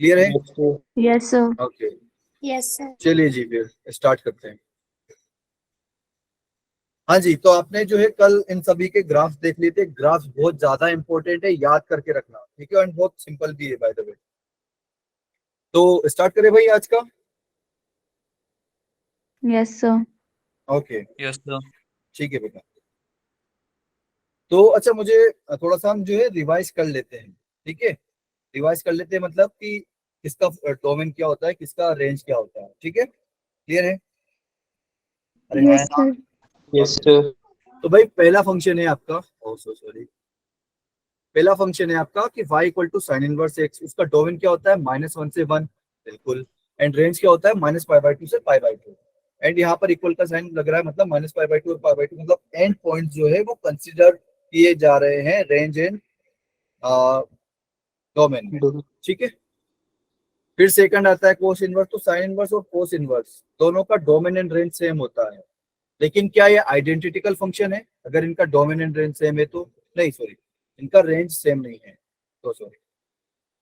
Clear है? Yes sir. Okay, yes sir. चलिए जी फिर स्टार्ट करते हैं। हाँ जी, तो आपने जो है कल इन सभी के ग्राफ्स देख लिए थे। ग्राफ्स बहुत ज्यादा इंपॉर्टेंट है, याद करके रखना, ठीक है, और बहुत सिंपल भी है बाय द वे। तो स्टार्ट करें भाई आज का। Yes sir. Okay, yes sir. ठीक है बेटा। तो अच्छा, मुझे थोड़ा सा हम जो है रिवाइज कर लेते हैं, ठीक है। रिवाइज कर लेते हैं, मतलब कि किसका डोमेन क्या होता है, किसका रेंज क्या होता है, ठीक है। क्लियर है? अरे हाँ यस हाँ। सर। Yes Okay. सर। तो भाई पहला फंक्शन है आपका, ओ सो सॉरी, पहला फंक्शन है आपका कि y equal to sine inverse x, उसका डोमेन क्या होता है -1 से 1, बिल्कुल। एंड रेंज क्या होता है -π/2 से π/2। एंड यहाँ पर इक्वल का साइन लग रहा है, मतलब -π/2 और π/2, मतलब एंड पॉइंट जो है वो कंसिडर किए जा रहे हैं रेंज एंड डोमेन में, ठीक है। फिर सेकंड आता है कोस इनवर्स। तो साइन इनवर्स और कोस इनवर्स दोनों का डोमेन एंड रेंज सेम होता है, लेकिन क्या ये आइडेंटिकल फंक्शन है? अगर इनका डोमेन एंड रेंज सेम है तो नहीं, सॉरी, इनका रेंज सेम नहीं है, तो सॉरी,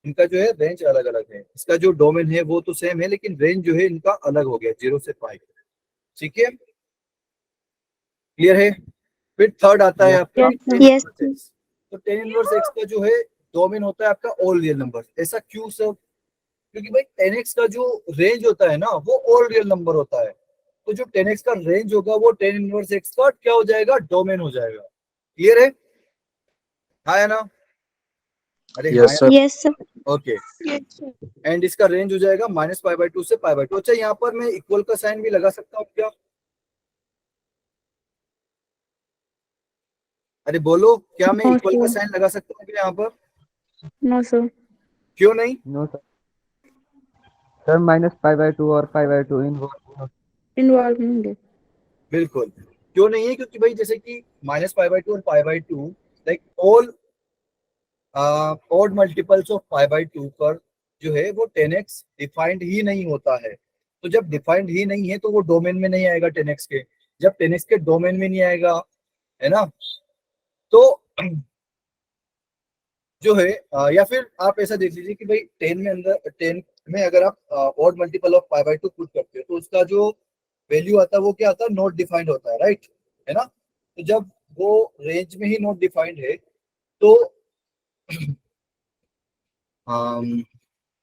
इनका जो है रेंज अलग अलग है। इसका जो डोमेन है वो तो सेम है, लेकिन रेंज जो है इनका अलग हो गया, 0 से पाई, ठीक है। क्लियर है? फिर थर्ड आता है आपका Yes, sir. tan yes inverse x. तो tan इनवर्स एक्स का जो है डोमेन होता है आपका ऑल रियल नंबर। ऐसा क्यों सर? क्योंकि भाई 10x का जो रेंज होता है ना वो ऑल रियल नंबर होता है। तो जो 10x का रेंज होगा वो tan इनवर्स एक्स का क्या हो जाएगा? डोमेन हो जाएगा। क्लियर है? हाँ या ना? अरे हाँ यस या? Sir. Yes sir. Okay. And इसका रेंज हो जाएगा -π/2 से π/2। अच्छा, यहाँ पर मैं इक्वल का साइन भी लगा सकता हूँ क्या? अरे बोलो, क्या मैं No, इक्वल का sir. साइन लगा सकता हूँ क्या यहाँ पर? No, sir. क्यों नहीं? No sir. सर -π/2 और π/2 इन्वर्स। Involved नहीं है। बिल्कुल, क्यों नहीं है? क्योंकि भाई जैसे कि -π/2 और π/2 like all odd multiples of π/2 पर जो है वो 10x डिफाइंड ही नहीं होता है। तो जब डिफाइंड ही नहीं है तो वो डोमेन में नहीं आएगा 10x के। जब 10x के डोमेन में नहीं आएगा, है ना, तो जो है या फिर आप ऐसा देख लीजिए कि भाई 10 में, अंदर 10 में अगर आप ऑड मल्टीपल ऑफ π/2 पुट करते हो तो उसका जो वैल्यू आता है वो क्या आता है? नॉट डिफाइंड होता है, राइट, है ना। तो जब वो रेंज में ही नॉट डिफाइंड है तो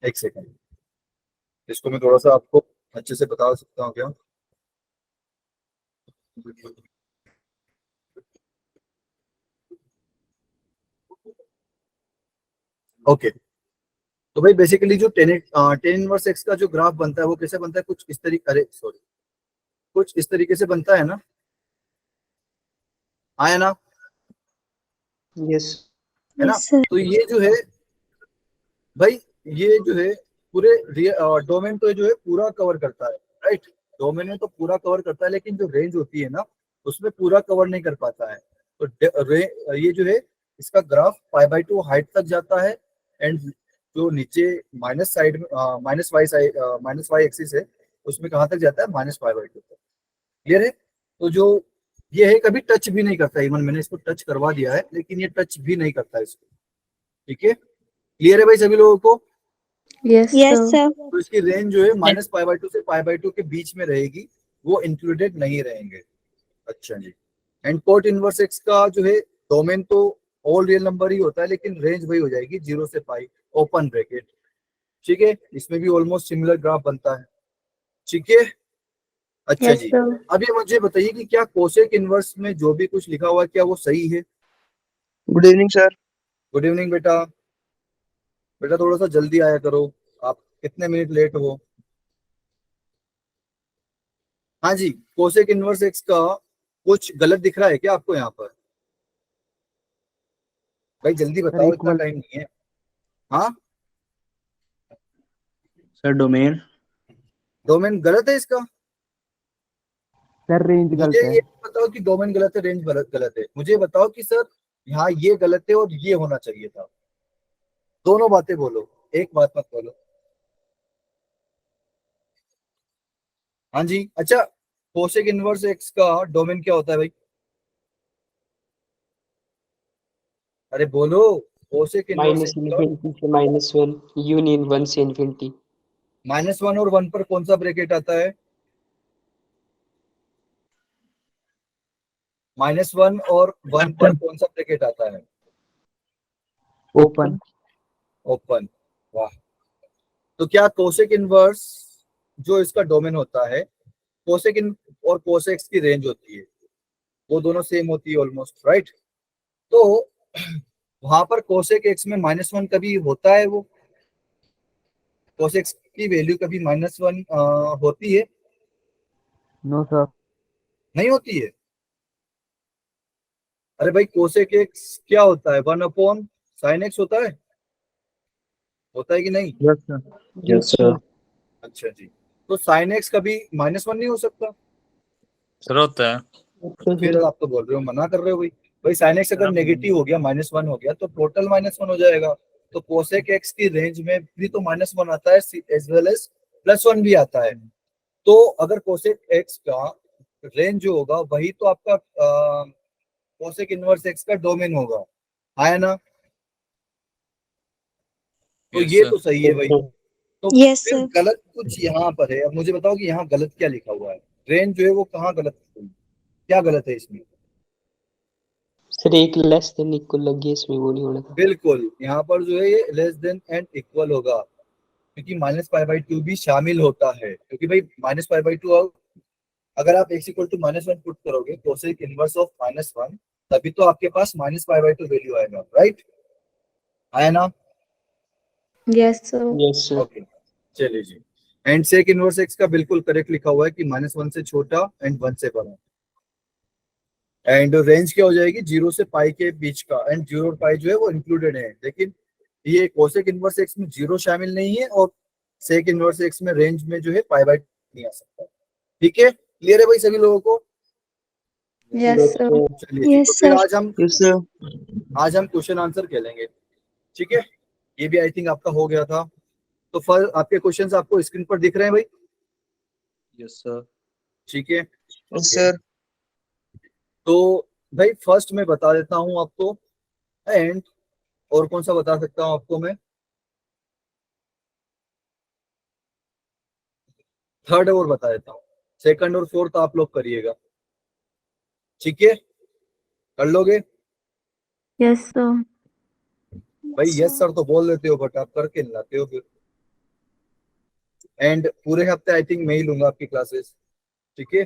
एक सेकेंड, इसको मैं थोड़ा सा आपको अच्छे से बता सकता हूँ क्या? ओके, तो भाई बेसिकली जो टेन इनवर्स एक्स का जो ग्राफ बनता है वो कैसे बनता है? कुछ इस तरीके, अरे सॉरी, कुछ इस तरीके से बनता है ना, आया ना, यस। है ना। Yes sir. तो ये जो है भाई, ये जो है पूरे डोमेन तो जो है पूरा कवर करता है, राइट। डोमेन में तो पूरा कवर करता है, लेकिन जो रेंज होती है ना उसमें पूरा कवर नहीं कर पाता है। तो ये जो है इसका ग्राफ π/2 हाइट तक जाता है। एंड जो नीचे माइनस साइड में माइनस वाई एक्सिस है उसमें कहाँ तक जाता है? -π/2 तक। क्लियर है? तो जो ये है कभी टच भी नहीं करता, इवन मैंने इसको टच करवा दिया है लेकिन ये टच भी नहीं करता है इसको, ठीक है। क्लियर है भाई सभी लोगों को? Yes, yes sir. सर। तो इसकी रेंज जो है -π/2 से π/2 के बीच में रहेगी, वो इंक्लूडेड नहीं रहेंगे। अच्छा जी। एंड कोट इनवर्स एक्स का जो है डोमेन तो ऑल रियल नंबर ही होता है, लेकिन रेंज वही हो जाएगी 0 से पाई, ओपन ब्रैकेट, ठीक है। इसमें भी ऑलमोस्ट सिमिलर ग्राफ बनता है, ठीक है। अच्छा Yes, जी, sir. अब ये मुझे बताइए कि क्या कोसेक इनवर्स में जो भी कुछ लिखा हुआ है क्या वो सही है? Good evening sir. Good evening बेटा। बेटा थोड़ा सा जल्दी आया करो, आप कितने मिनट लेट हो? हाँ जी, कोसेक इनवर्स एक्स का कुछ गलत दिख रहा है क्या आपको यहाँ पर? भाई जल्दी सर बताओ, इतना इक्वल। टाइम नहीं है। हाँ, सर डोमेन। डोमेन गलत है इसका? सर रेंज मुझे गलत है। ये बताओ कि डोमेन गलत है, रेंज गलत गलत है। मुझे बताओ कि सर यहाँ ये गलत है और ये होना चाहिए था। दोनों बातें बोलो, एक बात मत बोलो। हाँ जी। अच्छा, कोसेक इनवर्स एक्स का डोमेन क्या होता है भाई? अरे बोलो। कोसेक इनवर्स माइनस एक्स का इन्फिनिटी से -1 यूनियन 1 से इन्फिनिटी। -1 और 1 पर कौन सा ब्रैकेट आता है? -1 और 1 पर कौन सा ब्रैकेट आता है? ओपन। ओपन। वाह। तो क्या कोसेक इनवर्स जो इसका डोमेन होता है, कोसेक इन और कोसेक्स की रेंज होती है, वो दोनों सेम होती है ऑलमोस्ट, राइट? तो वहां पर कोसेक एक्स में -1 कभी होता है? वो कोसेक्स की वैल्यू कभी -1 होती है? No sir. नहीं होती है। अरे भाई कोसेक एक्स क्या होता है? 1/sin x होता है कि नहीं? Yes sir. Yes sir. अच्छा जी। तो sin x कभी -1 नहीं हो सकता? सर होता है। फिर आप तो बोल रहे हो, मना कर रहे हो भाई। भाई sin x अगर नेगेटिव हो गया, -1 हो गया, तो टोटल -1 हो जाएगा। तो कोसेक एक्स की रेंज में भी तो -1 आता है, एज वेल एज +1 भी आता है। तो अगर कोसेक एक्स का रेंज जो होगा वही तो आपका कोसेक इनवर्स एक्स का डोमेन होगा, है ना? तो यस ये सर। तो सही है भाई। तो यस फिर सर। गलत कुछ यहाँ पर है। अब मुझे बताओ कि यहाँ गलत क्या लिखा हुआ है? रेंज जो है वो कहाँ गलत, क्या गलत है इसमें? सर एक लेस देन इक्वल लगी है इसमें, वो नहीं होना था। बिल्कुल, यहाँ पर जो है ये लेस देन एंड इक्वल होगा, क्योंकि -π/2 भी शामिल होता है। क्योंकि भाई -π/2 अगर आप x=-1 पुट करोगे कोसेक इनवर्स ऑफ -1, तभी तो आपके पास -π/2 वैल्यू आएगा, राइट? आया ना? Yes, sir. Yes sir. Okay, चलिए जी। एंड सेक इनवर्स एक्स का बिल्कुल करेक्ट लिखा हुआ है कि -1 से छोटा एंड 1 से बड़ा। एंड रेंज क्या हो जाएगी? 0 से पाई के बीच का, एंड 0 और पाई जो है वो इंक्लूडेड है। लेकिन ये कोसेक इनवर्स एक्स में 0 शामिल नहीं है, और सेक इनवर्स एक्स में रेंज में जो है π/2 नहीं आ सकता। ठीक है, क्लियर है भाई सभी लोगों को? Yes, sir. चलिए जी। Yes, तो फिर sir. आज हम क्वेश्चन आंसर खेलेंगे। ठीक है, ये भी आई थिंक आपका हो गया था। तो फिर आपके क्वेश्चंस आपको स्क्रीन पर दिख रहे हैं भाई? Yes sir. ठीक है। Yes sir. तो भाई फर्स्ट मैं बता देता हूं आपको, एंड और कौन सा बता सकता हूं आपको मैं? थर्ड और बता देता हूँ। सेकंड और फोर्थ आप लोग करिएगा। ठीक है, कर लोगे? Yes, sir. भाई यस सर तो बोल देते हो, बट आप करके नहीं लाते हो फिर। एंड पूरे हफ्ते आई थिंक मैं ही लूंगा आपकी क्लासेस। ठीक है,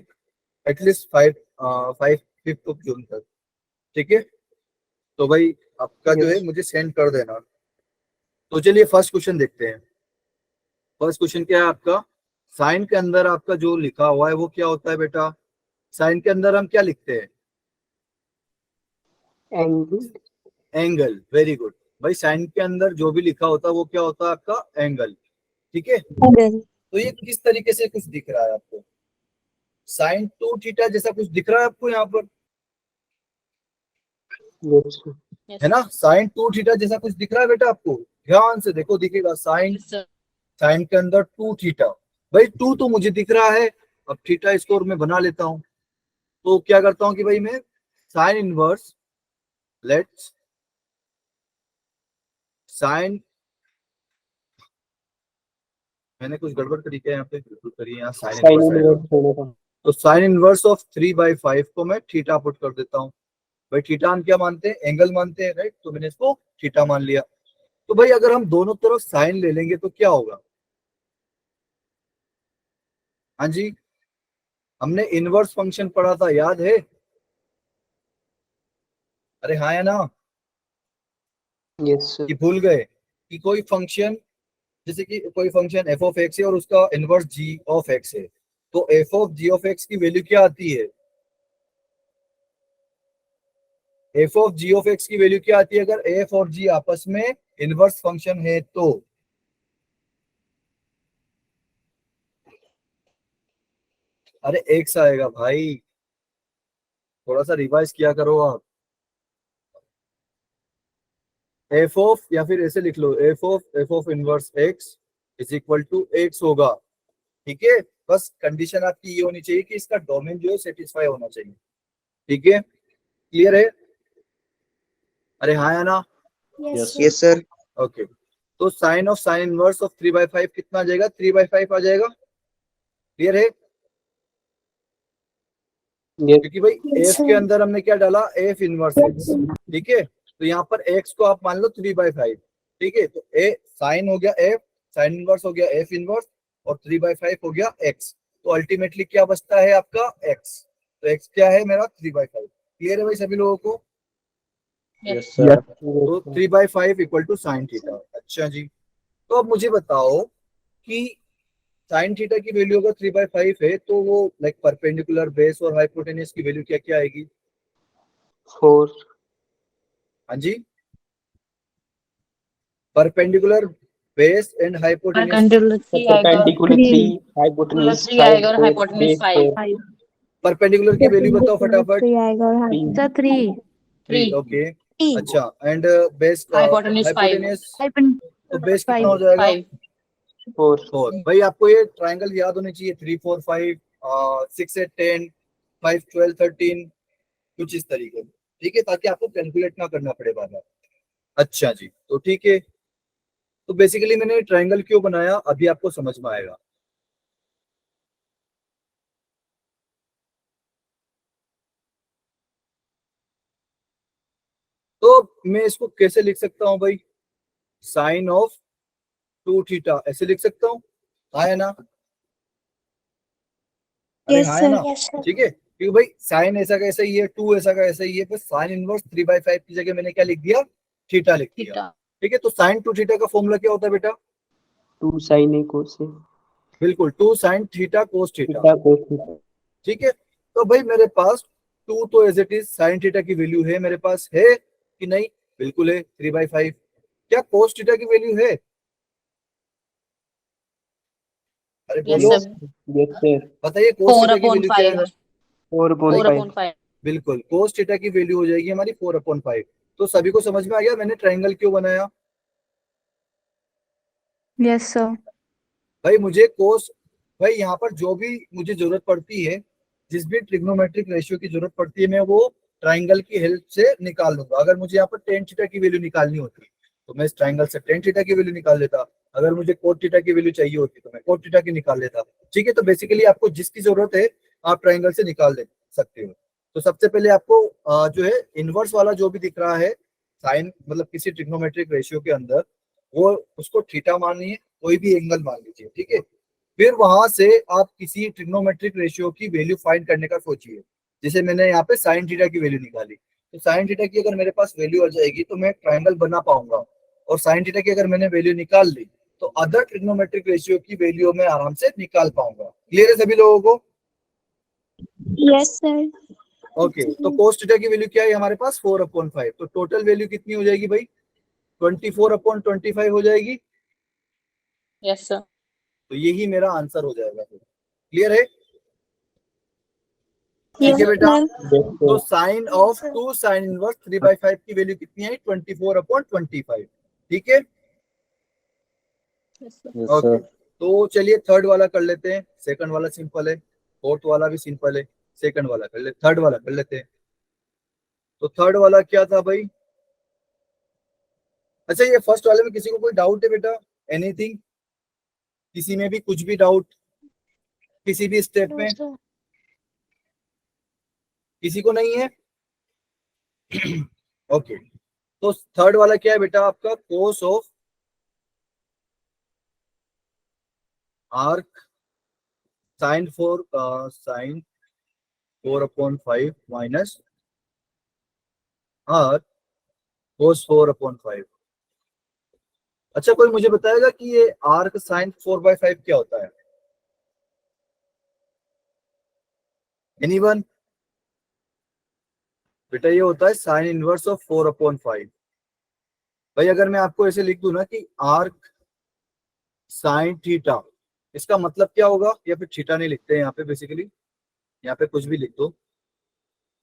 एटलीस्ट 5th ऑफ जून तक। ठीक है, तो भाई आपका जो है मुझे सेंड कर देना। तो चलिए फर्स्ट क्वेश्चन देखते हैं। फर्स्ट क्वेश्चन क्या है आपका? साइन के अंदर आपका जो लिखा हुआ है वो क्या होता है बेटा? साइन के अंदर हम क्या लिखते हैं? एंगल। एंगल। वेरी गुड भाई। साइन के अंदर जो भी लिखा होता है वो क्या होता है आपका? एंगल। ठीक है, Angle. तो ये किस तरीके से कुछ दिख रहा है आपको? sin 2θ जैसा कुछ दिख रहा है आपको यहाँ पर? Yes sir. है ना, sin 2θ जैसा कुछ दिख रहा है बेटा आपको? ध्यान से देखो, दिखेगा साइन, साइन के अंदर 2θ। भाई 2 तो मुझे दिख रहा है, अब थीटा स्कोर में बना लेता हूं। तो क्या करता हूं कि भाई मैं साइन इनवर्स, लेट्स साइन, मैंने कुछ गड़बड़ करी क्या यहाँ पे? बिल्कुल करिए, यहाँ साइन साइन इनवर्स आएगा। इनवर्स होना था। तो साइन इनवर्स ऑफ 3/5 को मैं थीटा पुट कर देता हूँ। भाई थीटा हम क्या मानते हैं? एंगल मानते हैं, राइट? तो मैंने इसको थीटा मान लिया। तो भाई अगर हम दोनों तरफ साइन ले लेंगे तो क्या होगा? हाँ जी, हमने इनवर्स फंक्शन पढ़ा था, याद है? अरे हाँ या ना? Yes sir. कि भूल गए कि कोई फंक्शन, जैसे कि कोई फंक्शन एफ ऑफ एक्स है और उसका इनवर्स जी ऑफ एक्स है, तो f of g of x की वैल्यू क्या आती है? F of g of x की वैल्यू क्या आती है अगर एफ और जी आपस में इनवर्स फंक्शन है तो? अरे एक्स आएगा भाई, थोड़ा सा रिवाइज किया करो आप। एफ ऑफ, या फिर ऐसे लिख लो, f of inverse x is equal to x होगा। ठीक है, बस कंडीशन आपकी ये होनी चाहिए कि इसका डोमेन जो है सेटिस्फाई होना चाहिए। ठीक है, क्लियर है? अरे हाँ या ना? Yes, sir. ओके, तो sine of sine inverse of 3/5 कितना आ जाएगा? 3/5 आ जाएगा। क्लियर है? Yes. क्योंकि भाई Yes, एफ sir. के अंदर हमने क्या डाला? F inverse x. ठीक है, तो यहाँ पर एक्स को आप मान लो 3/5। ठीक है, तो ए साइन हो गया एफ, साइन इनवर्स हो गया एफ इनवर्स, और 3/5 हो गया एक्स। तो अल्टीमेटली क्या बचता है आपका? एक्स। तो एक्स क्या है मेरा? 3/5। क्लियर है भाई सभी लोगों को? Yes, Yes. sir. तो 3/5 इक्वल टू साइन थीटा। अच्छा जी, तो अब मुझे बताओ कि साइन थीटा की वैल्यू अगर 3/5 है तो वो लाइक परपेंडिकुलर, बेस और हाइपोटेन्यूज की वैल्यू क्या क्या आएगी? 4. हाँ जी, perpendicular, base and hypotenuse. Perpendicular 3, hypotenuse 5, आएगा और 4, hypotenuse base 5. 4, परपेंडिकुलर की वैल्यू बताओ फटाफट। 3 आएगा और 3. सर 3 3। 3. ओके, अच्छा, एंड बेस Hypotenuse 5. हाइपोटेन्यूज, तो बेस कितना हो 5 जाएगा? 5. 4. 4। भाई आपको ये ट्रायंगल याद होने चाहिए, 3 4 5, 6 8 10, 5 12 13, कुछ इस तरीके से। ठीक है, ताकि आपको कैलकुलेट ना करना पड़े बार बार। अच्छा जी, तो ठीक है, तो बेसिकली मैंने ट्रायंगल क्यों बनाया अभी आपको समझ में आएगा। तो मैं इसको कैसे लिख सकता हूं भाई? साइन ऑफ 2 थीटा ऐसे लिख सकता हूं, हाँ है ना? अरे Yes, हाँ है sir. ना? ठीक है, क्योंकि भाई साइन ऐसा का ऐसा ही है, 2 ऐसा का ऐसा ही है, बस साइन इनवर्स 3/5 की जगह मैंने क्या लिख दिया? थीटा लिख दिया। थीटा. ठीक है, तो साइन 2 थीटा का फॉर्मूला क्या होता है बेटा? 2 sin A cos A. बिल्कुल, 2 sine theta cos theta. Theta cos theta. ठीक है, तो भाई मेरे पास 2 तो as it is sine theta की वैल्यू है मेरे पास, है कि नहीं? बिल्कुल है, 3/5। क्या कोस थीटा की वैल्यू है? अरे Yes, बोलो, sir. Yes, sir. बताइए कोस 4 थीटा की upon वैल्यू क्या है? 5. 4/5. 4 upon 5. बिल्कुल, कोस थीटा की वैल्यू हो जाएगी हमारी 4/5। तो सभी को समझ में आ गया मैंने ट्रायंगल क्यों बनाया? Yes, sir. भाई मुझे कोस, भाई यहाँ पर जो भी मुझे जरूरत पड़ती है, जिस भी ट्रिग्नोमेट्रिक रेशियो की जरूरत पड़ती है, मैं वो ट्रायंगल की हेल्प से निकाल लूंगा। अगर मुझे यहाँ पर टेन थीटा की वैल्यू निकालनी होती तो मैं इस ट्रायंगल से टेन थीटा की वैल्यू निकाल लेता। अगर मुझे कोट थीटा की वैल्यू चाहिए होती तो मैं कोट थीटा की निकाल लेता। ठीक है, तो बेसिकली आपको जिसकी जरूरत है आप ट्रायंगल से निकाल दे सकते हो। तो सबसे पहले आपको जो है इनवर्स वाला जो भी दिख रहा है साइन, मतलब किसी ट्रिग्नोमेट्रिक रेशियो के अंदर, वो उसको थीटा मानिए, कोई भी एंगल मान लीजिए। ठीक है, फिर वहां से आप किसी ट्रिग्नोमेट्रिक रेशियो की वैल्यू फाइंड करने का सोचिए। जैसे मैंने यहाँ पे साइन थीटा की वैल्यू निकाली, तो साइन थीटा की अगर मेरे पास वैल्यू आ जाएगी तो मैं ट्रायंगल बना पाऊंगा। और साइन थीटा की अगर मैंने वैल्यू निकाल ली तो अदर ट्रिग्नोमेट्रिक रेशियो की वैल्यू मैं आराम से निकाल पाऊंगा। क्लियर है सभी लोगों को? Yes, sir. ओके, तो कोस थीटा की वैल्यू क्या है हमारे पास? 4/5। तो टोटल वैल्यू कितनी हो जाएगी भाई? 24/25 हो जाएगी। Yes, sir. तो यही मेरा आंसर हो जाएगा। क्लियर है? Yes, ठीक है बेटा, sir. Yes, तो sir. Sine of 2 sine inverse 3/5 की वैल्यू कितनी है? 24/25। ठीक है, Yes, sir. Yes, okay. sir. तो चलिए थर्ड वाला कर लेते हैं। सेकंड वाला सिंपल है, फोर्थ वाला भी सिंपल है, सेकंड वाला कर ले, थर्ड वाला कर लेते हैं। तो थर्ड वाला क्या था भाई? अच्छा, ये फर्स्ट वाले में किसी को कोई डाउट है बेटा? एनीथिंग, किसी में भी कुछ भी डाउट, किसी भी स्टेप में? sir. किसी को नहीं है? ओके, तो थर्ड वाला क्या है बेटा आपका? Cos of arc sine 4/5 minus arc cos 4/5। अच्छा, कोई मुझे बताएगा कि ये आर्क साइन 4/5 क्या होता है? एनीवन? बेटा ये होता है साइन इनवर्स ऑफ 4/5। भाई अगर मैं आपको ऐसे लिख दूं ना कि आर्क साइन थीटा, इसका मतलब क्या होगा? या फिर थीटा नहीं लिखते हैं यहाँ पे, बेसिकली यहाँ पे कुछ भी लिख दो,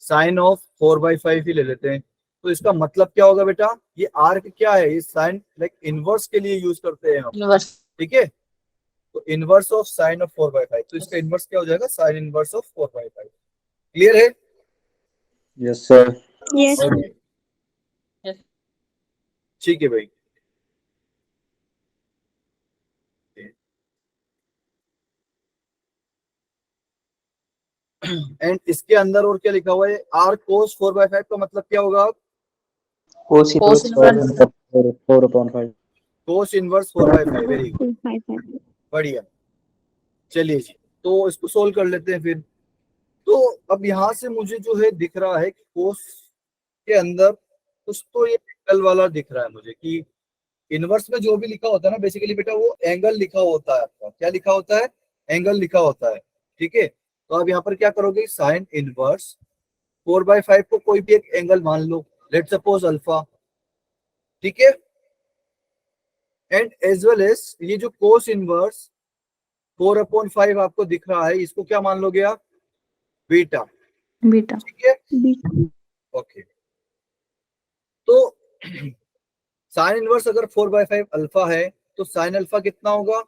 साइन ऑफ 4/5 ही ले लेते हैं। तो इसका मतलब क्या होगा बेटा? ये आर्क क्या है? ये साइन लाइक इनवर्स के लिए यूज करते हैं हम। Universe. ठीक है, तो इनवर्स ऑफ साइन ऑफ 4/5, तो इसका इनवर्स क्या हो जाएगा? Sign inverse of 4/5। क्लियर है? Yes, sir. Yes, sir. Okay, Yes. ठीक है भाई। एंड इसके अंदर और क्या लिखा हुआ है, आर कोस 4/5 का मतलब क्या होगा, cos Cos inverse inverse 4/5। Cos inverse 4/5। Very good, 5. बढ़िया। चलिए जी, तो इसको सोल्व कर लेते हैं फिर। तो अब यहाँ से मुझे जो है दिख रहा है कि कोस के अंदर कुछ तो ये एंगल वाला दिख रहा है मुझे, कि इनवर्स में जो भी लिखा होता है ना बेसिकली बेटा वो एंगल लिखा होता है। आपका क्या लिखा होता है, एंगल लिखा होता है। ठीक है, तो आप यहाँ पर क्या करोगे, साइन इनवर्स 4/5 को कोई भी एक एंगल मान लो, लेट सपोज अल्फा। ठीक है, एंड एज वेल एज ये जो कोस इनवर्स 4/5 आपको दिख रहा है, इसको क्या मान लोगे आप, बीटा। Beta. ठीक है, Beta. ओके। तो साइन इनवर्स अगर 4/5 अल्फा है तो साइन अल्फा कितना होगा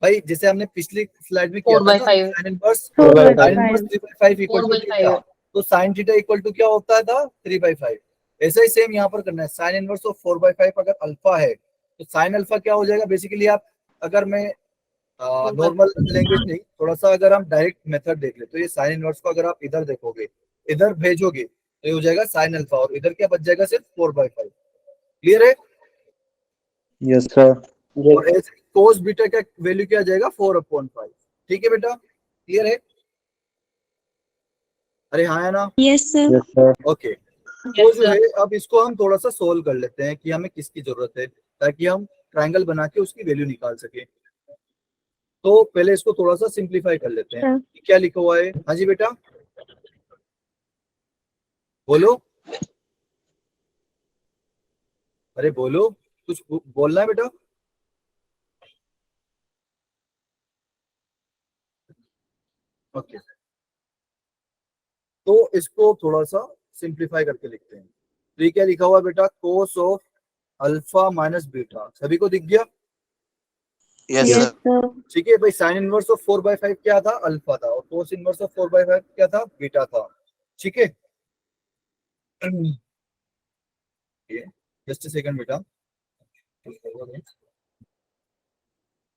भाई, जैसे हमने पिछली स्लाइड में किया था ना, 4/5 साइन इनवर्स 4/5. 3/5 इक्वल टू 4/5 तो साइन थीटा इक्वल टू क्या होता था, 3/5। ऐसा ही सेम यहाँ पर करना है, साइन इनवर्स ऑफ 4/5 अगर अल्फा है तो साइन अल्फा क्या हो जाएगा, बेसिकली आप अगर मैं नॉर्मल लैंग्वेज नहीं, थोड़ा सा अगर हम डायरेक्ट मेथड देख ले तो ये साइन इनवर्स को अगर आप इधर देखोगे, इधर भेजोगे तो ये हो जाएगा साइन अल्फा, और इधर क्या बच जाएगा, सिर्फ 4/5। क्लियर है, यस सर। और ऐसे कोस बीटा का वैल्यू क्या आ जाएगा, 4/5। ठीक है बेटा, क्लियर है, अरे हाँ है ना, Yes, sir. Yes sir. Okay. तो Yes, जो sir. है अब इसको हम थोड़ा सा सोल्व कर लेते हैं कि हमें किसकी जरूरत है, ताकि हम ट्रायंगल बना के उसकी वैल्यू निकाल सके। तो पहले इसको थोड़ा सा सिंप्लीफाई कर लेते हैं। क्या लिखा हुआ है, हाँ जी बेटा बोलो, अरे बोलो, कुछ बोलना है बेटा। ओके, तो इसको थोड़ा सा सिंप्लीफाई करके लिखते हैं। तो ये क्या लिखा हुआ है बेटा, cos of alpha minus beta, सभी को दिख गया। Yes Yes, sir. sir. ठीक है भाई, साइन इनवर्स ऑफ 4/5 क्या था, अल्फा था, और कोस इनवर्स ऑफ 4/5 क्या था, बीटा था। ठीक है, जस्ट सेकंड बेटा।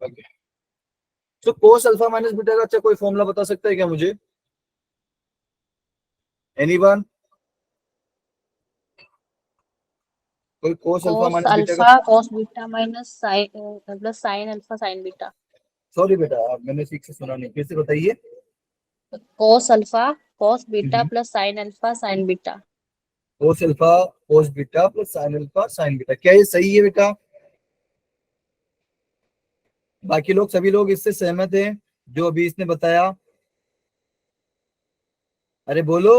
ओके, तो कोस अल्फा माइनस बीटा का अच्छा कोई फॉर्मूला बता सकता है क्या मुझे, एनीवन, कोई cos alpha cos minus beta का। alpha cos beta minus sin plus sin alpha sin beta. Sorry बेटा, मैंने ठीक से सुना नहीं, फिर से बताइए। Cos alpha cos beta plus sin alpha sin beta. कोस alpha cos beta plus sine alpha sine beta, क्या ये सही है बेटा, बाकी लोग सभी लोग इससे सहमत हैं जो अभी इसने बताया, अरे बोलो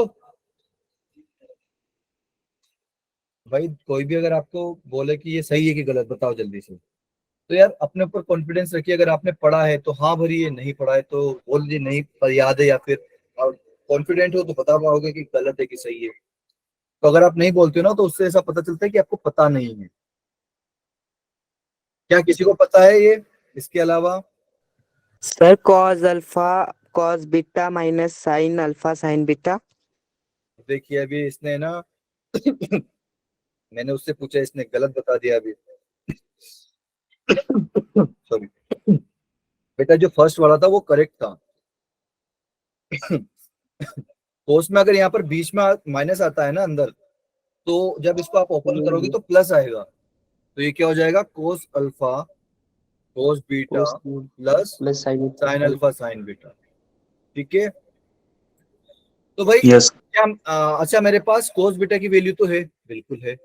भाई, कोई भी अगर आपको बोले कि ये सही है कि गलत, बताओ जल्दी से। तो यार अपने ऊपर कॉन्फिडेंस रखिए, अगर आपने पढ़ा है तो हाँ भरिए, नहीं पढ़ा है तो बोल दीजिए नहीं पर याद है, या फिर कॉन्फिडेंट हो तो बता पाओगे कि गलत है कि सही है। तो अगर आप नहीं बोलते हो ना तो उससे ऐसा पता चलता है कि आपको पता नहीं है। क्या किसी को पता है ये इसके अलावा, sir cos alpha cos beta minus sine alpha sine beta. देखिए अभी इसने ना मैंने उससे पूछा, इसने गलत बता दिया अभी। सॉरी बेटा, जो फर्स्ट वाला था वो करेक्ट था। कोस में अगर यहाँ पर बीच में माइनस आता है ना अंदर, तो जब इसको आप ओपन करोगे तो प्लस आएगा, तो ये क्या हो जाएगा, cos alpha cos beta cos plus plus sin sine alpha. Alpha sine beta. ठीक है, तो भाई यस। क्या अच्छा मेरे पास कोस बीटा की वैल्यू तो है, बिल्कुल है,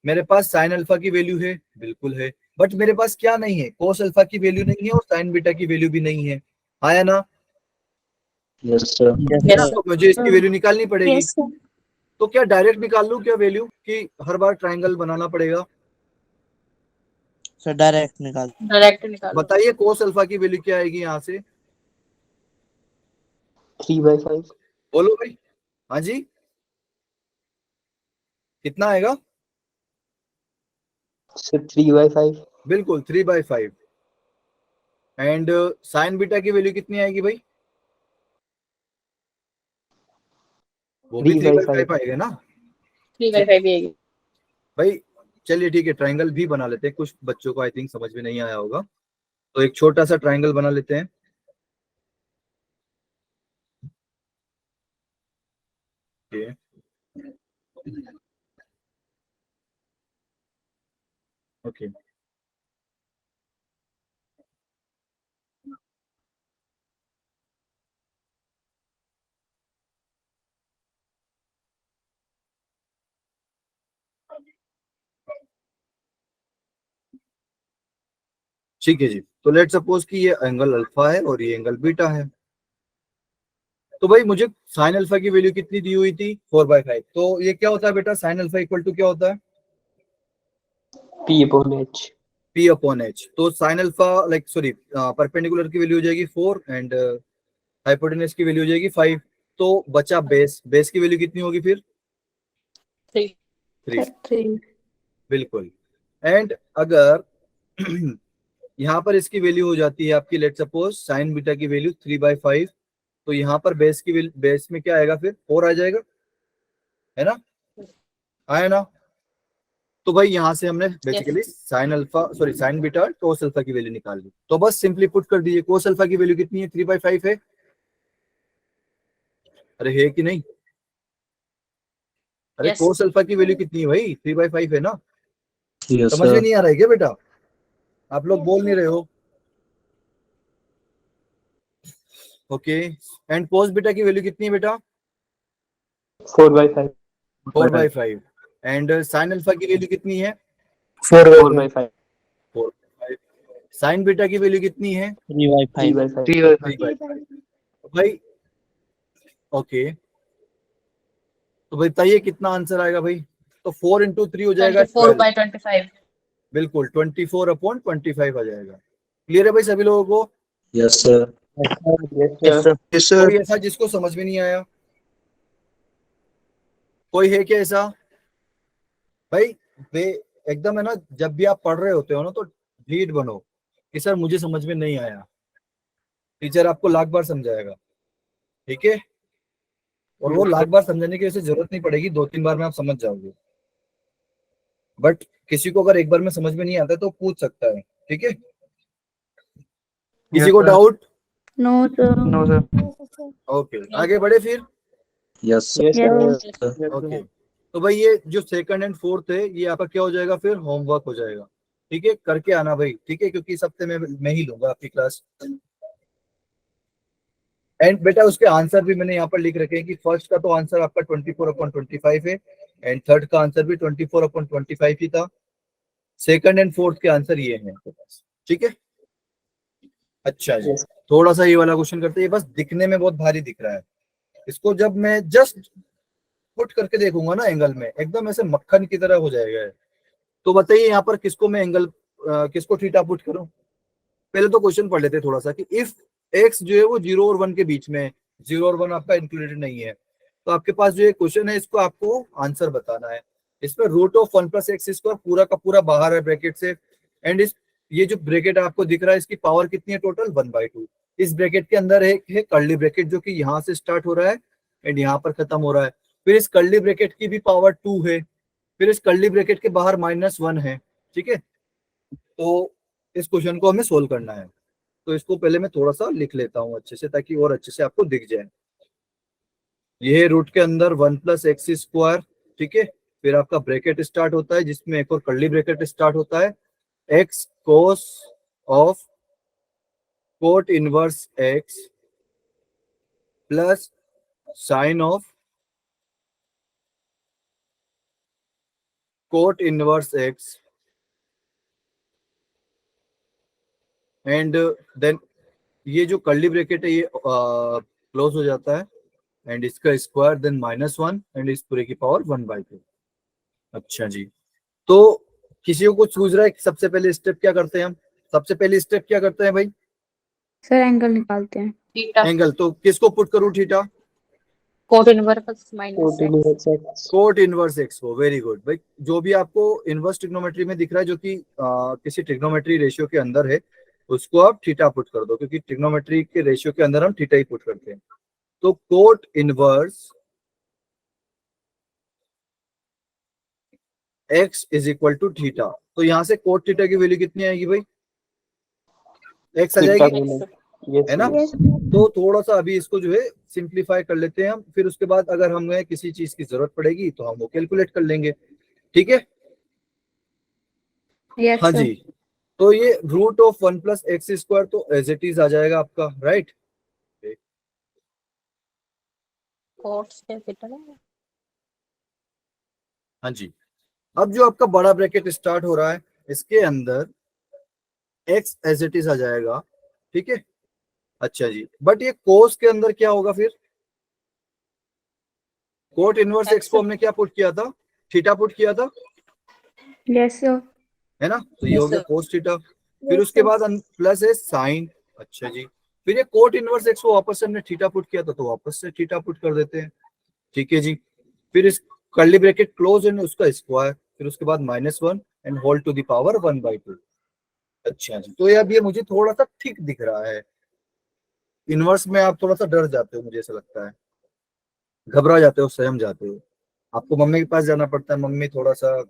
मेरे पास साइन अल्फा की वैल्यू है, बिल्कुल है, बट मेरे पास क्या नहीं है, कोस अल्फा की वैल्यू नहीं है और साइन बीटा की वैल्यू भी नहीं है। आया ना, यस सर। Yes, sir. तो मुझे इसकी वैल्यू निकालनी पड़ेगी। Yes, sir. तो क्या डायरेक्ट निकाल लूं क्या वैल्यू, कि हर बार ट्रायंगल बनाना पड़ेगा, सर डायरेक्ट निकाल। Direct निकालो. बताइए कोस अल्फा की वैल्यू क्या आएगी यहाँ से, 3/5. बोलो भाई, हाँ जी कितना आएगा, सर 3/5. बिल्कुल 3/5। एंड साइन बीटा की वैल्यू कितनी आएगी भाई, वो भी 3/5 आएगा ना। 3/5 भी आएगी. भाई चलिए ठीक है, ट्रायंगल भी बना लेते हैं, कुछ बच्चों को आई थिंक समझ में नहीं आया होगा, तो एक छोटा सा ट्रायंगल बना लेते हैं। ओके, ओके, ठीक है जी। तो लेट सपोज कि ये एंगल अल्फा है और ये एंगल बीटा है। तो भाई मुझे साइन अल्फा की वैल्यू कितनी दी हुई थी, 4/5। तो ये क्या होता है बेटा, साइन अल्फा इक्वल टू क्या होता है, P/H. P upon H. तो sine alpha like sorry perpendicular की वैल्यू हो जाएगी 4 एंड हाइपोटेनस की वैल्यू हो जाएगी 5। तो बचा बेस, बेस की वैल्यू कितनी होगी फिर, 3. 3। 3. बिल्कुल। एंड अगर यहाँ पर इसकी वैल्यू हो जाती है आपकी, लेट सपोज साइन बीटा की वैल्यू 3/5, तो यहाँ पर बेस की बेस में क्या आएगा फिर, 4 आ जाएगा, है ना, आया ना। तो भाई यहाँ से हमने basically sine alpha sorry sine beta और कोस अल्फा की वैल्यू निकाल ली। तो बस सिंपली पुट कर दीजिए, कोस अल्फा की वैल्यू कितनी है, 3/5 है। अरे है कि नहीं, अरे Yes. कोस अल्फा की वैल्यू कितनी है भाई, 3/5 है ना। Yes, समझ में sir. नहीं आ रहा है क्या बेटा, आप लोग बोल नहीं रहे हो। ओके, एंड कोस बीटा की वैल्यू कितनी है बेटा, 4/5. 4/5। एंड साइन अल्फा की वैल्यू कितनी है, 4/5. 4/5। साइन बीटा की वैल्यू कितनी है, 3/5. 3/5। भाई ओके, तो भाई बताइए कितना आंसर आएगा भाई। तो 4 × 3 हो जाएगा 24/25. बिल्कुल 24/25 आ जाएगा। क्लियर है भाई सभी लोगों को। Yes, sir. Yes, sir. Yes, sir. कोई ऐसा जिसको समझ में नहीं आया, कोई है क्या ऐसा भाई। वे एकदम है ना, जब भी आप पढ़ रहे होते हो ना तो ढीठ बनो कि सर मुझे समझ में नहीं आया, टीचर आपको लाख बार समझाएगा, ठीक है। और वो लाख बार समझाने की वैसे जरूरत नहीं पड़ेगी, 2-3 बार में आप समझ जाओगे। बट किसी को अगर एक बार में समझ में नहीं आता तो पूछ सकता है, ठीक है। किसी को doubt, No, sir. No, sir. Okay आगे बढ़े फिर। Yes, sir. Yes, Yes. sir. Okay, तो भाई ये जो सेकंड एंड फोर्थ है ये आपका क्या हो जाएगा फिर, होमवर्क हो जाएगा, ठीक है। करके आना भाई, ठीक है, क्योंकि इस हफ्ते में मैं ही लूंगा आपकी क्लास। एंड बेटा उसके आंसर भी मैंने यहाँ पर लिख रखे हैं कि फर्स्ट का तो आंसर आपका 24/25 है, एंड थर्ड का आंसर भी 24/25 ही था। सेकंड एंड फोर्थ के आंसर ये हैं आपके पास, ठीक है। अच्छा जी, Yes. थोड़ा सा ये वाला क्वेश्चन करते हैं, ये बस दिखने में बहुत भारी दिख रहा है, इसको जब मैं जस्ट पुट करके देखूंगा ना एंगल में, एकदम ऐसे मक्खन की तरह हो जाएगा। तो बताइए यहाँ पर किसको मैं एंगल किसको थीटा पुट करूं। पहले तो क्वेश्चन पढ़ लेते हैं थोड़ा सा कि इफ एक्स जो है वो 0 और 1 के बीच में है, 0 और 1 आपका इंक्लूडेड नहीं है, तो आपके पास जो ये क्वेश्चन है इसको आपको आंसर बताना है। इसमें √1 + x² पूरा का पूरा बाहर है ब्रैकेट से, एंड इस ये जो ब्रैकेट आपको दिख रहा है इसकी पावर कितनी है टोटल, 1/2। इस ब्रैकेट के अंदर है कर्ली ब्रैकेट जो कि यहाँ से स्टार्ट हो रहा है एंड यहाँ पर खत्म हो रहा है। फिर इस कर्ली ब्रैकेट की भी पावर 2 है, फिर इस कर्ली ब्रैकेट के बाहर -1 है, ठीक है। तो इस क्वेश्चन को हमें सोल्व करना है, तो इसको पहले मैं थोड़ा सा लिख लेता हूँ अच्छे से ताकि और अच्छे से आपको दिख जाए। ये रूट के अंदर 1 + x², ठीक है। फिर आपका ब्रैकेट स्टार्ट होता है जिसमें एक और कर्ली ब्रैकेट स्टार्ट होता है, x cos of cot inverse x plus sine of cot inverse x, and then ये जो कर्ली ब्रैकेट है ये क्लोज हो जाता है, एंड इसका स्क्वायर देन -1 एंड इस पूरे की पावर 1/2। अच्छा जी, तो किसी को कुछ सूझ रहा है कि सबसे पहले स्टेप क्या करते हैं हम, सबसे पहले स्टेप क्या करते हैं भाई, सर एंगल निकालते हैं। Theta. एंगल। तो किसको पुट करूं, theta, Cot inverse minus x. X. Cot inverse x को। वेरी गुड भाई, जो भी आपको इनवर्स ट्रिग्नोमेट्री में दिख रहा है जो कि किसी ट्रिग्नोमेट्री रेशियो के अंदर है उसको आप थीटा पुट कर दो, क्योंकि ट्रिग्नोमेट्री के रेशियो के अंदर हम थीटा ही पुट करते हैं। तो cot inverse x is equal to theta. तो यहाँ से कोट थीटा की वैल्यू कितनी आएगी भाई? x आ थीटा जाएगी, यस है ना? Yes. तो थोड़ा सा अभी इसको जो है सिंप्लीफाई कर लेते हैं हम, फिर उसके बाद अगर हमें किसी चीज की जरूरत पड़ेगी तो हम वो कैलकुलेट कर लेंगे, ठीक है? Yes, हाँ sir. जी, तो ये root of 1 plus x square तो एज इट इज आ जाएगा आपका, राइट? कोट्स के फिटर है। हाँ जी, अब जो आपका बड़ा ब्रैकेट स्टार्ट हो रहा है इसके अंदर x एज इट इज आ जाएगा, ठीक है? अच्छा जी, बट ये कोस के अंदर क्या होगा फिर? कोट इनवर्स x को हमने क्या पुट किया था? थीटा पुट किया था, Yes, sir. है ना? तो ये हो गया कोस थीटा। फिर Yes, उसके sir. बाद प्लस है साइन। अच्छा जी, फिर ये कोट इनवर्स x को वापस से हमने थीटा पुट किया था तो वापस से थीटा पुट कर देते हैं, ठीक है जी। फिर इस कर्ली ब्रैकेट क्लोज एंड उसका स्क्वायर, फिर उसके बाद -1 and whole to the power 1/2। अच्छा जी, तो ये अब ये मुझे थोड़ा सा ठीक दिख रहा है। इनवर्स में आप थोड़ा सा डर जाते हो, मुझे ऐसा लगता है, घबरा जाते हो, सहम जाते हो। आपको मम्मी के पास जाना पड़ता है, मम्मी थोड़ा सा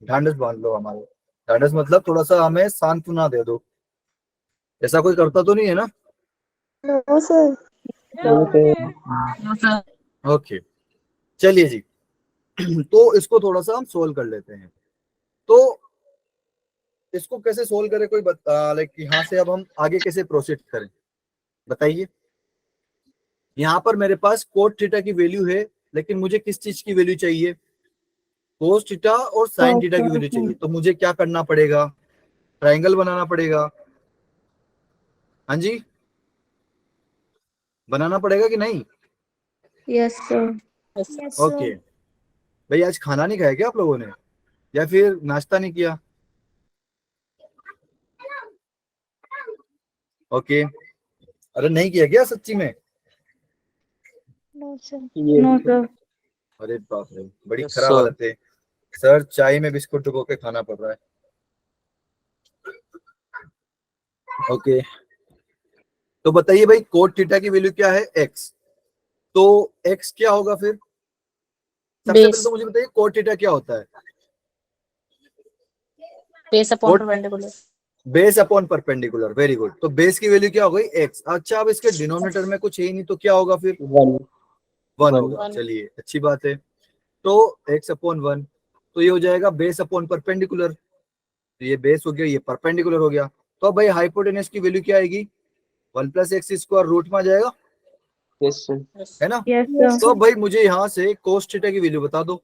ढांढस बांध लो हमारे। ढांढस मतलब थोड़ा सा हमें सांत्वना दे दो। ऐसा कोई करता तो नहीं है ना? No, sir. ओके, चलिए जी। तो इसको थोड़ा सा हम सोल्व कर लेते हैं। तो इसको कैसे सोल्व करें, कोई लाइक यहाँ से अब हम आगे कैसे प्रोसीड करें बताइए। यहाँ पर मेरे पास कोट थीटा की वैल्यू है, लेकिन मुझे किस चीज की वैल्यू चाहिए? कोस थीटा और साइन थीटा की वैल्यू चाहिए। तो मुझे क्या करना पड़ेगा? ट्रायंगल बनाना पड़ेगा। हाँ जी, बनाना पड़ेगा कि नहीं? Yes, sir. ओके भाई, आज खाना नहीं खाया क्या आप लोगों ने, या फिर नाश्ता नहीं किया? ओके, अरे नहीं किया क्या सच्ची में? No, sir. ये No, sir. अरे बाप रे, बड़ी Yes, खराब sir. हालत है सर। चाय में बिस्कुट डुबो के खाना पड़ रहा है। ओके, तो बताइए भाई, कोट थीटा की वैल्यू क्या है? x। तो x क्या होगा फिर? सबसे पहले बेस तो मुझे बताइए कोट थीटा क्या होता है? Base upon Cot- perpendicular. Base upon perpendicular. Very good. तो बेस की वैल्यू क्या हो गई? x। अच्छा, अब इसके डिनोमिनेटर में कुछ है ही नहीं तो क्या होगा फिर? 1 1 1 होगा। चलिए, अच्छी बात है। तो x अपॉन 1, तो ये हो जाएगा बेस अपॉन परपेंडिकुलर। तो ये बेस हो गया, ये परपेंडिकुलर हो गया। तो अब भाई हाइपोटेनस की वैल्यू क्या आएगी? 1 प्लस एक्स स्क्वायर रूट में आ जाएगा, यस सर है ना? Yes, sir. तो अब भाई मुझे यहाँ से कोस थीटा की वैल्यू बता दो।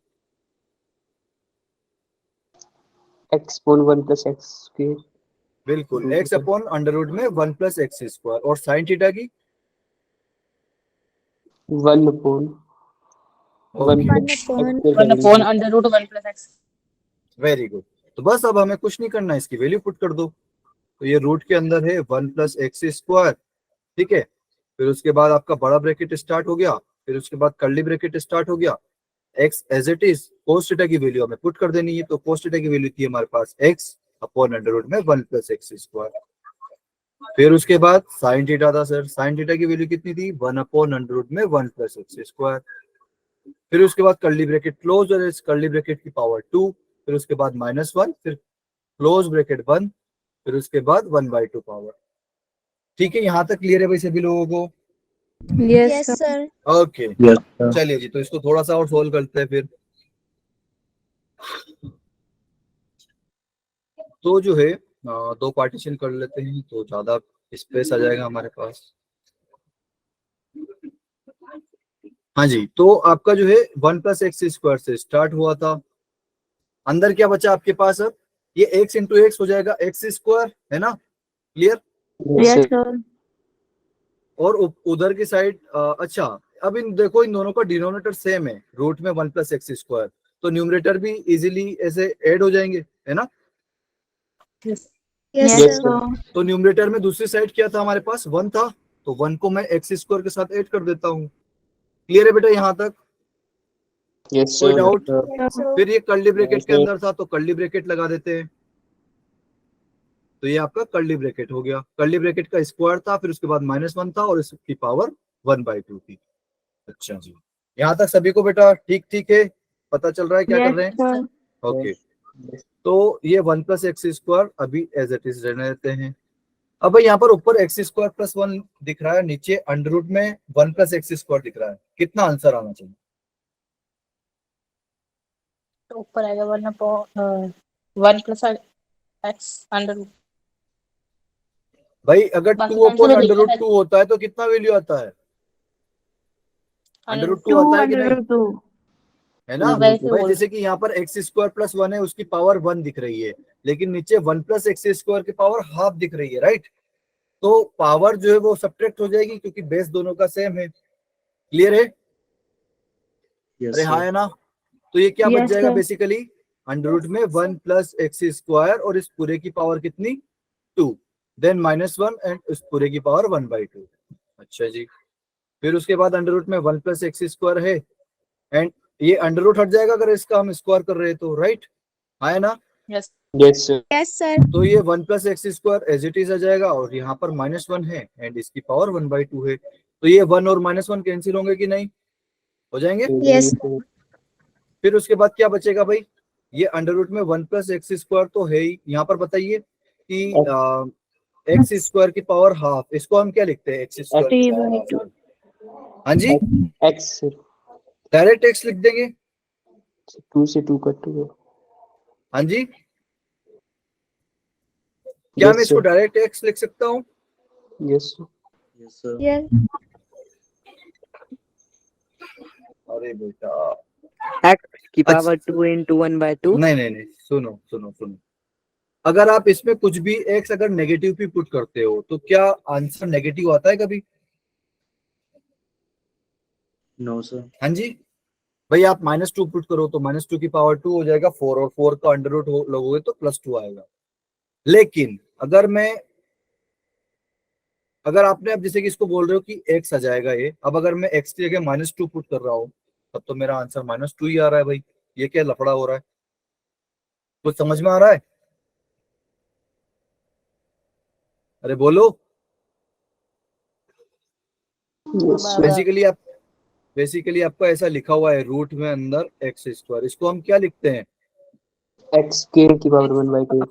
x upon 1 plus x square बिल्कुल, x अपॉन अंडर रूट में 1 प्लस एक्स स्क्वायर। और साइन थीटा की 1 upon 1 okay, plus x upon- square 1 करेंगे। Upon under root 1 plus x. Very good. तो बस अब हमें कुछ नहीं करना है, इसकी वैल्यू पुट कर दो। तो ये रूट के अंदर है 1 प्लस एक्स स्क्वायर, ठीक है? फिर उसके बाद आपका बड़ा ब्रैकेट स्टार्ट हो गया, फिर उसके बाद कर्ली ब्रैकेट स्टार्ट हो गया। x as it is, cos theta की वैल्यू हमें पुट कर देनी है। तो कोस थीटा की वैल्यू थी हमारे पास x अपॉन अंडर रूट में 1 प्लस एक्स स्क्वायर। फिर उसके बाद साइन थीटा था सर। साइन थीटा की वैल्यू कितनी थी? 1 अपॉन अंडर रूट में 1 प्लस एक्स स्क्वायर। फिर उसके बाद कर्ली ब्रैकेट क्लोज और इस कर्ली ब्रैकेट की पावर 2, फिर उसके बाद -1, फिर क्लोज ब्रैकेट 1, फिर उसके बाद 1/2 पावर। ठीक है, यहाँ तक क्लियर है भाई सभी लोगों को? Yes, sir. Okay, yes sir. चलिए जी, तो इसको थोड़ा सा और सोल्व करते हैं फिर। तो जो है दो पार्टीशन कर लेते हैं तो ज्यादा स्पेस आ जाएगा हमारे पास। हाँ जी, तो आपका जो है 1 प्लस एक्स स्क्वायर से स्टार्ट हुआ था। अंदर क्या बचा आपके पास? अब ये x इंटू एक्स हो जाएगा एक्स स्क्वायर, है ना? क्लियर? Yes, sir. और उधर की साइड अच्छा, अब इन देखो, इन दोनों का डिनोमिनेटर सेम है, रूट में 1 प्लस एक्स स्क्वायर। तो न्यूमरेटर भी इजीली ऐसे ऐड हो जाएंगे, है ना? Yes, Yes, sir. sir. तो न्यूमरेटर में दूसरी साइड क्या था हमारे पास? 1 था, तो 1 को मैं एक्स स्क्वायर के साथ ऐड कर देता हूँ। क्लियर है बेटा यहाँ तक? Yes कोई sir. डाउट? Yes, sir. फिर ये कर्ली ब्रैकेट के sir. अंदर था तो कर्ली ब्रैकेट लगा देते हैं। तो ये आपका कर्ली ब्रैकेट हो गया। कर्ली ब्रैकेट का स्क्वायर था, फिर उसके बाद -1 था और इसकी पावर 1/2 थी। अच्छा जी, यहाँ तक सभी को बेटा ठीक ठीक है? पता चल रहा है क्या कर Yes, रहे हैं? sir. ओके, तो ये 1 प्लस एक्स स्क्वायर अभी एज इट इज रहने देते हैं। अब भाई यहाँ पर ऊपर एक्स स्क्वायर प्लस 1 दिख रहा है, नीचे अंडर रूट में 1 प्लस एक्स स्क्वायर दिख रहा है, कितना आंसर आना चाहिए? तो ऊपर आएगा 1 प्लस एक्स अंडर रूट। भाई अगर बाकी 2 अपॉन आंसर तो अंडर रूट लिखा 2 होता है तो कितना वैल्यू आता है? अंडर रूट 2 2 आता है कि नहीं? under root 2. है ना? वैसे भाई बोल जैसे कि यहाँ पर एक्स स्क्वायर प्लस 1 है, उसकी पावर 1 दिख रही है, लेकिन नीचे 1 प्लस एक्स स्क्वायर की पावर हाफ दिख रही है, राइट? तो पावर जो है वो सब्ट्रैक्ट हो जाएगी क्योंकि बेस दोनों का सेम है। क्लियर है? Yes, अरे हाँ sir. है ना? तो ये क्या बच Yes, जाएगा sir. बेसिकली? अंडर रूट में 1 प्लस एक्स स्क्वायर और इस पूरे की पावर कितनी? 2, देन -1 एंड इस पूरे की पावर 1/2। अच्छा जी, फिर उसके बाद अंडर रूट में 1 प्लस एक्स स्क्वायर है एंड ये अंडर रूट हट जाएगा अगर इसका हम स्क्वायर कर रहे हैं तो, राइट? हाँ है ना? Yes Yes, sir. Yes, sir. तो ये 1 plus x square as it is आ जाएगा और यहाँ पर -1 है एंड इसकी पावर 1/2 है, तो ये 1 और -1 कैंसिल होंगे कि नहीं? हो जाएंगे। Yes. फिर उसके बाद क्या बचेगा भाई? ये अंडर रूट में 1 प्लस एक्स स्क्वायर तो है ही, यहाँ पर बताइए कि एक्स स्क्वायर की पावर हाफ, इसको हम क्या लिखते हैं? एक्स स्क्वायर की 3 पावर by हाफ। 2. हाँ जी, X sir. डायरेक्ट एक्स लिख देंगे। 2 से 2 कट हुआ। हाँ जी, क्या मैं Yes, इसको sir. डायरेक्ट एक्स लिख सकता हूँ? Yes, sir. Yes, sir. Yes. अरे बेटा, x की पावर 2 into 1/2। नहीं नहीं नहीं, सुनो सुनो सुनो, अगर आप इसमें कुछ भी एक्स अगर नेगेटिव भी पुट करते हो तो क्या आंसर नेगेटिव आता है कभी? No, sir. हाँ जी, भाई आप -2 पुट करो तो -2 की पावर 2 हो जाएगा, 4 और 4 का अंडर रूट लोगोगे तो +2 आएगा। लेकिन अगर आपने अब जैसे कि इसको बोल रहे हो कि x आ जाएगा ये, अब अगर मैं x की जगह -2 पुट कर रहा हूँ तब तो मेरा आंसर -2 ही आ रहा है भाई। ये क्या लफड़ा हो रहा है? कुछ समझ में आ रहा है? अरे बोलो। Yes, sir. बेसिकली आपका ऐसा लिखा हुआ है रूट में अंदर एक्स स्क्वायर, इसको हम क्या लिखते हैं? X k की पावर 1/2।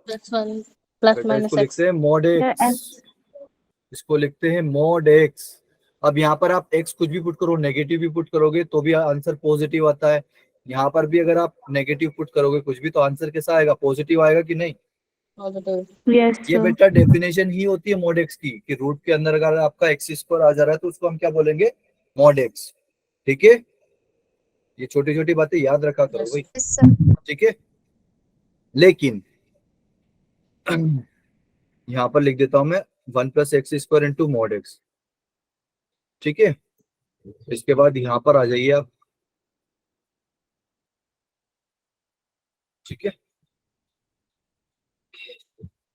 +1 प्लस बेटा माइनस इसको एक्स। लिखते हैं मॉड एक्स, इसको लिखते हैं मॉड एक्स। अब यहाँ पर आप एक्स कुछ भी पुट करो, नेगेटिव भी पुट करोगे तो भी आंसर पॉजिटिव आता है। यहाँ पर भी अगर आप नेगेटिव पुट करोगे कुछ भी तो आंसर कैसा आएगा? पॉजिटिव आएगा कि नहीं? पॉजिटिव। Yes, ये sir. बेटा डेफिनेशन ही होती है मॉड एक्स की कि रूट के अंदर अगर आपका एक्स स्क्वायर आ जा रहा है तो उसको हम क्या बोलेंगे? Mod x. ठीक है, ये छोटी छोटी बातें याद रखा करो भाई। Yes, sir. ठीक है, लेकिन यहाँ पर लिख देता हूं मैं 1 plus x square into mod x. ठीक है, इसके बाद यहाँ पर आ जाइए आप। ठीक है,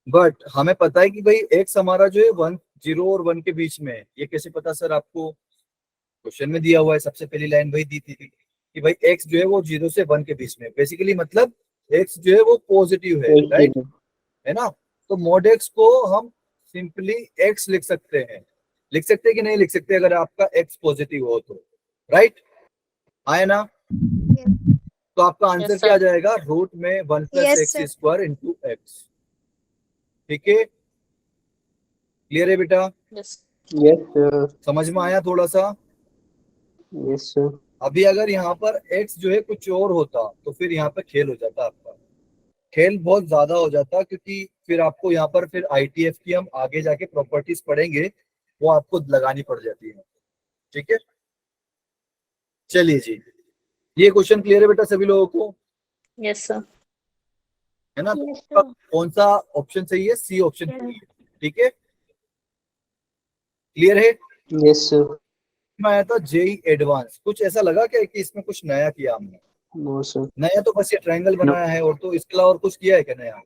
बट हमें पता है कि भाई एक्स हमारा जो है 1 0 और 1 के बीच में है। ये कैसे पता सर? आपको क्वेश्चन में दिया हुआ है, सबसे पहली लाइन वही दी थी कि भाई एक्स जो है वो 0 से 1 के बीच में, बेसिकली मतलब एक्स जो है वो पॉजिटिव है, राइट? है ना? तो मॉड एक्स को हम सिंपली एक्स लिख सकते हैं। लिख सकते हैं कि नहीं लिख सकते अगर आपका एक्स पॉजिटिव हो तो, राइट? आए ना? तो आपका आंसर Yes, क्या आ sir. जाएगा? रूट में 1 plus Yes, x sir. Square into x. ठीक है, क्लियर है बेटा? Yes Yes, sir. समझ में आया थोड़ा सा? Yes, sir. अभी अगर यहाँ पर x जो है कुछ और होता तो फिर यहाँ पर खेल हो जाता, आपका खेल बहुत ज्यादा हो जाता, क्योंकि फिर आपको यहाँ पर फिर ITF की हम आगे जाके प्रॉपर्टीज पढ़ेंगे, वो आपको लगानी पड़ जाती है। ठीक है, चलिए जी, ये क्वेश्चन क्लियर है बेटा सभी लोगों को? Yes sir. है ना? Yes, तो sir. कौन सा ऑप्शन सही है? सी ऑप्शन सही है। ठीक है, क्लियर है? Yes, sir. मैं आया था जेई एडवांस, कुछ ऐसा लगा क्या कि इसमें कुछ नया किया हमने? No, sir. नया तो बस ये ट्रायंगल बनाया है, और तो इसके अलावा और कुछ किया है क्या नया?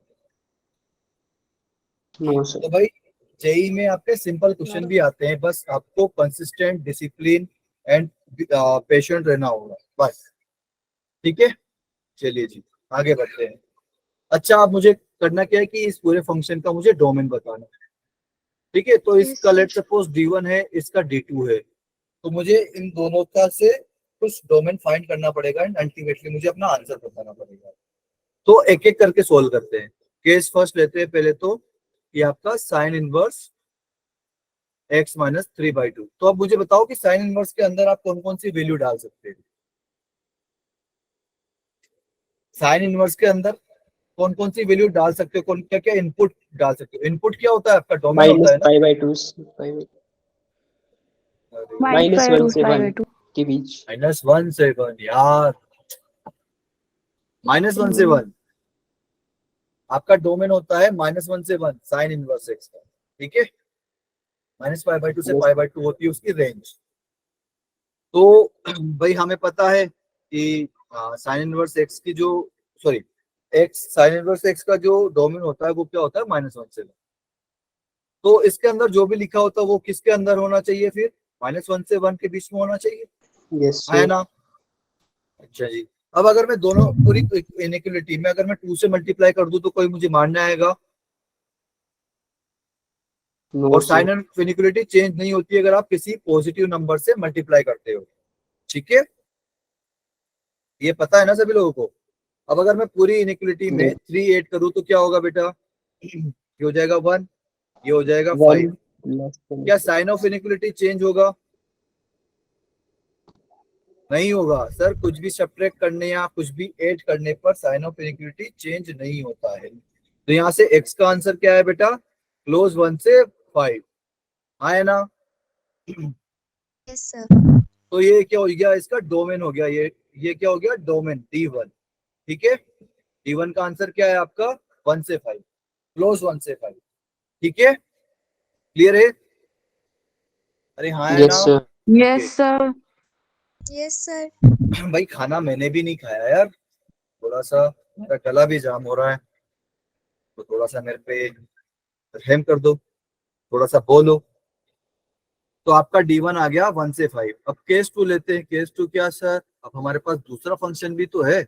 No, sir. तो भाई जेई में आपके सिंपल क्वेश्चन भी आते हैं, बस आपको कंसिस्टेंट, डिसिप्लिन एंड पेशेंट रहना होगा बस। ठीक है, चलिए जी आगे बढ़ते हैं। अच्छा, आप मुझे करना क्या है कि इस पूरे फंक्शन का मुझे डोमेन बताना है। ठीक है, तो इसका लेट सपोज D1 है, इसका D2 है, तो मुझे इन दोनों का से कुछ डोमेन फाइंड करना पड़ेगा एंड अल्टीमेटली मुझे अपना आंसर बताना पड़ेगा। तो एक एक करके सोल्व करते हैं। केस फर्स्ट लेते हैं पहले तो, ये आपका साइन इनवर्स x माइनस 3/2। तो अब मुझे बताओ कि साइन इनवर्स के अंदर आप कौन कौन सी वैल्यू डाल सकते हैं। साइन इनवर्स के अंदर कौन कौन सी वैल्यू डाल सकते हो, कौन क्या क्या इनपुट डाल सकते हो। इनपुट क्या होता है आपका, डोमेन होता माइनस है ना। Pi by two minus one से वन -2 के बीच। -1 से 1 यार, -1 से 1 आपका डोमेन होता है, -1 से 1 साइन इनवर्स x का, ठीक है। -π/2 से π/2 होती है उसकी रेंज। तो भाई हमें पता है कि साइन इनवर्स x की जो sorry x sign inverse x का जो डोमेन होता है वो क्या होता है, -1 से 1। तो इसके अंदर जो भी लिखा होता है वो किसके अंदर होना चाहिए फिर, -1 से 1 के बीच में होना चाहिए, यस है ना। अच्छा जी, अब अगर मैं दोनों पूरी इनइक्वालिटी में अगर मैं 2 से मल्टीप्लाई कर दूं तो कोई मुझे मानने आएगा। नो और sir. Sign of inequality change नहीं होती अगर आप किसी पॉजिटिव नंबर से मल्टीप्लाई करते हो, ठीक है। ये पता है ना सभी लोगों को। अब अगर मैं पूरी इनइक्वालिटी में 3 ऐड करूं तो क्या होगा बेटा, ये हो जाएगा 1, ये हो जाएगा 5। क्या साइन ऑफ इनइक्वालिटी चेंज होगा, नहीं होगा सर। कुछ भी सब्ट्रैक्ट करने या कुछ भी ऐड करने पर साइन ऑफ इनइक्वालिटी चेंज नहीं होता है। तो यहाँ से x का आंसर क्या है बेटा, क्लोज 1 से 5, है ना। Yes sir. तो ये क्या हो गया, इसका डोमेन हो गया, ये क्या हो गया, डोमेन D1, ठीक है। D1 का आंसर क्या है आपका, 1 से 5, क्लोज 1 से 5, ठीक है। क्लियर है, अरे हाँ है यस ना। Sir. Yes sir. Yes sir. भाई खाना मैंने भी नहीं खाया यार, थोड़ा सा मेरा गला भी जाम हो रहा है, तो थोड़ा सा मेरे पे रहम कर दो, थोड़ा सा बोलो। तो आपका D1 आ गया 1 से 5। अब केस 2 लेते हैं। केस 2 क्या सर, अब हमारे पास दूसरा फंक्शन भी तो है,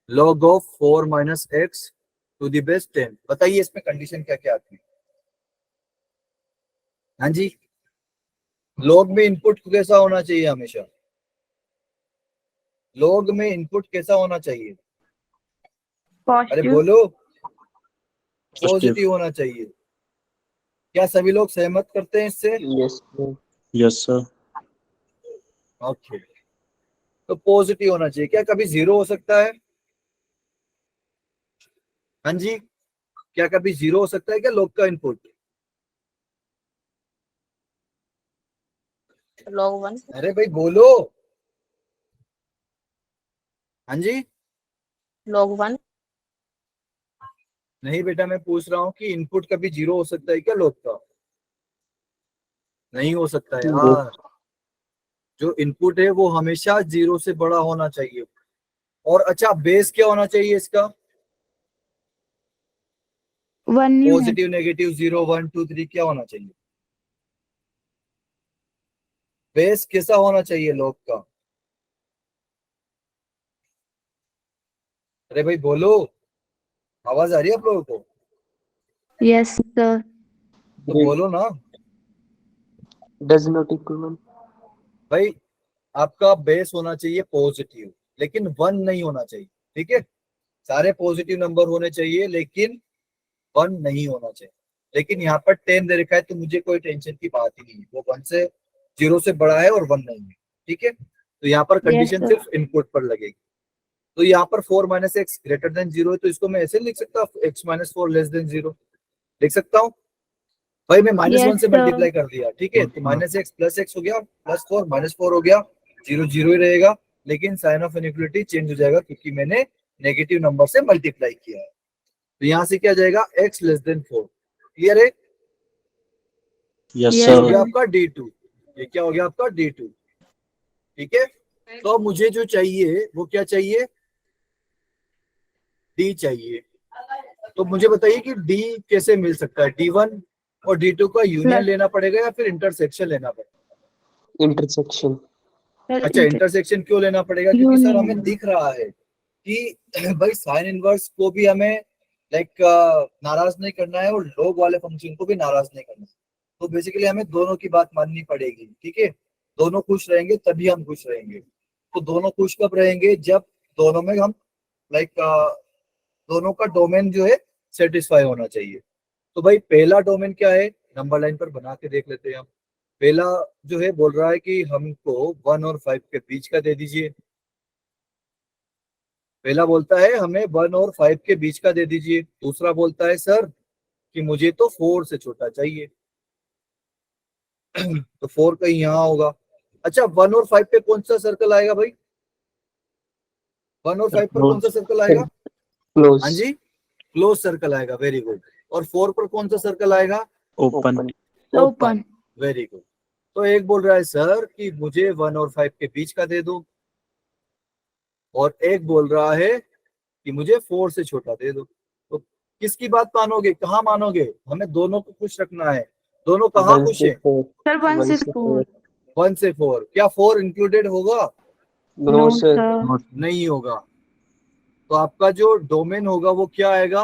log of 4 minus x to the base 10। बताइए इसमें कंडीशन क्या क्या आती है। हाँ जी, लॉग में इनपुट कैसा होना चाहिए हमेशा, लॉग में इनपुट कैसा होना चाहिए, अरे पॉजिटिव। बोलो, Positive. पॉजिटिव होना चाहिए। क्या सभी लोग सहमत करते हैं इससे, yes sir. Yes, sir. Okay. तो पॉजिटिव होना चाहिए। क्या कभी 0 हो सकता है, हाँ जी, क्या कभी 0 हो सकता है क्या लॉग का इनपुट, log 1 अरे भाई बोलो, हाँ जी। log 1 नहीं बेटा, मैं पूछ रहा हूँ कि इनपुट कभी 0 हो सकता है क्या लॉग का, नहीं हो सकता यार। जो इनपुट है वो हमेशा 0 से बड़ा होना चाहिए। और अच्छा, बेस क्या होना चाहिए इसका, 1 यूनिट। पॉजिटिव नेगेटिव 0 1 2 3 क्या होना चाहिए, बेस कैसा होना चाहिए लॉग का, अरे भाई बोलो, आवाज आ रही है आप लोगों को, यस सर। तो बोलो ना डज नॉट इक्वल। भाई। आपका बेस होना चाहिए पॉजिटिव, लेकिन 1 नहीं होना चाहिए, ठीक है। सारे पॉजिटिव नंबर होने चाहिए लेकिन 1 नहीं होना चाहिए। लेकिन यहाँ पर 10 दे रखा है तो मुझे कोई टेंशन की बात ही नहीं है, वो 1 से 0 से बड़ा है और 1 नहीं है, ठीक है। तो यहाँ पर कंडीशन sir. सिर्फ इनपुट पर लगेगी। तो यहाँ पर 4 माइनस एक्स ग्रेटर देन 0 है, तो इसको मैं ऐसे लिख सकता हूँ, x माइनस 4 लेस देन 0 लिख सकता हूँ। भाई मैं -1 Yes, से sir. मल्टीप्लाई कर दिया, ठीक है। तो -x प्लस एक्स हो गया, +4 -4 हो गया, 0 0 ही रहेगा। लेकिन साइन ऑफ इनइक्वालिटी चेंज हो जाएगा क्योंकि मैंने नेगेटिव नंबर से मल्टीप्लाई किया है। तो यहाँ से क्या जाएगा, x लेस देन 4। क्लियर है, Yes, Yes, ये हो sir. गया आपका D2, ये क्या हो गया आपका D2, ठीक है। तो मुझे जो चाहिए वो क्या चाहिए, D चाहिए। तो मुझे बताइए कि D कैसे मिल सकता है, D1 और D2 का यूनियन Plus. लेना पड़ेगा या फिर इंटरसेक्शन लेना पड़ेगा। इंटरसेक्शन। अच्छा, इंटरसेक्शन क्यों लेना पड़ेगा, क्योंकि सर हमें Union. दिख रहा है कि भाई साइन इनवर्स को भी हमें लाइक नाराज नहीं करना है और लॉग वाले फंक्शन को भी नाराज नहीं करना है। तो बेसिकली हमें दोनों की बात माननी पड़ेगी, ठीक है। दोनों खुश रहेंगे तभी हम खुश रहेंगे। तो दोनों खुश कब रहेंगे? जब दोनों में हम लाइक दोनों का डोमेन जो है सेटिस्फाई होना चाहिए। तो भाई पहला डोमेन क्या है, नंबर लाइन पर बना के देख लेते हैं हम। पहला जो है बोल रहा है कि हमको 1 और 5 के बीच का दे दीजिए। पहला बोलता है हमें 1 और 5 के बीच का दे दीजिए। दूसरा बोलता है सर कि मुझे तो 4 से छोटा चाहिए। तो 4 कहीं यहाँ होगा। अच्छा 1 और 5 पे कौन सा सर्कल आएगा भाई? 1 और 5 पर कौन सा सर्कल आएगा? क्लोज हाँ जी, क्लोज सर्कल आएगा। Very good. और 4 पर कौन सा सर्कल आएगा? Open open. Very good. तो एक बोल रहा है सर कि मुझे 1 और 5 के बीच का दे दो, और एक बोल रहा है कि मुझे 4 से छोटा दे दो। तो किसकी बात मानोगे, कहाँ मानोगे? हमें दोनों को खुश रखना है। दोनों कहाँ 1 खुश से है? 4 सर 1 से 1 से 4। 1 से 4। क्या 4 इंक्लूडेड होगा? No no sir sir. नहीं होगा। तो आपका जो डोमेन होगा वो क्या आएगा?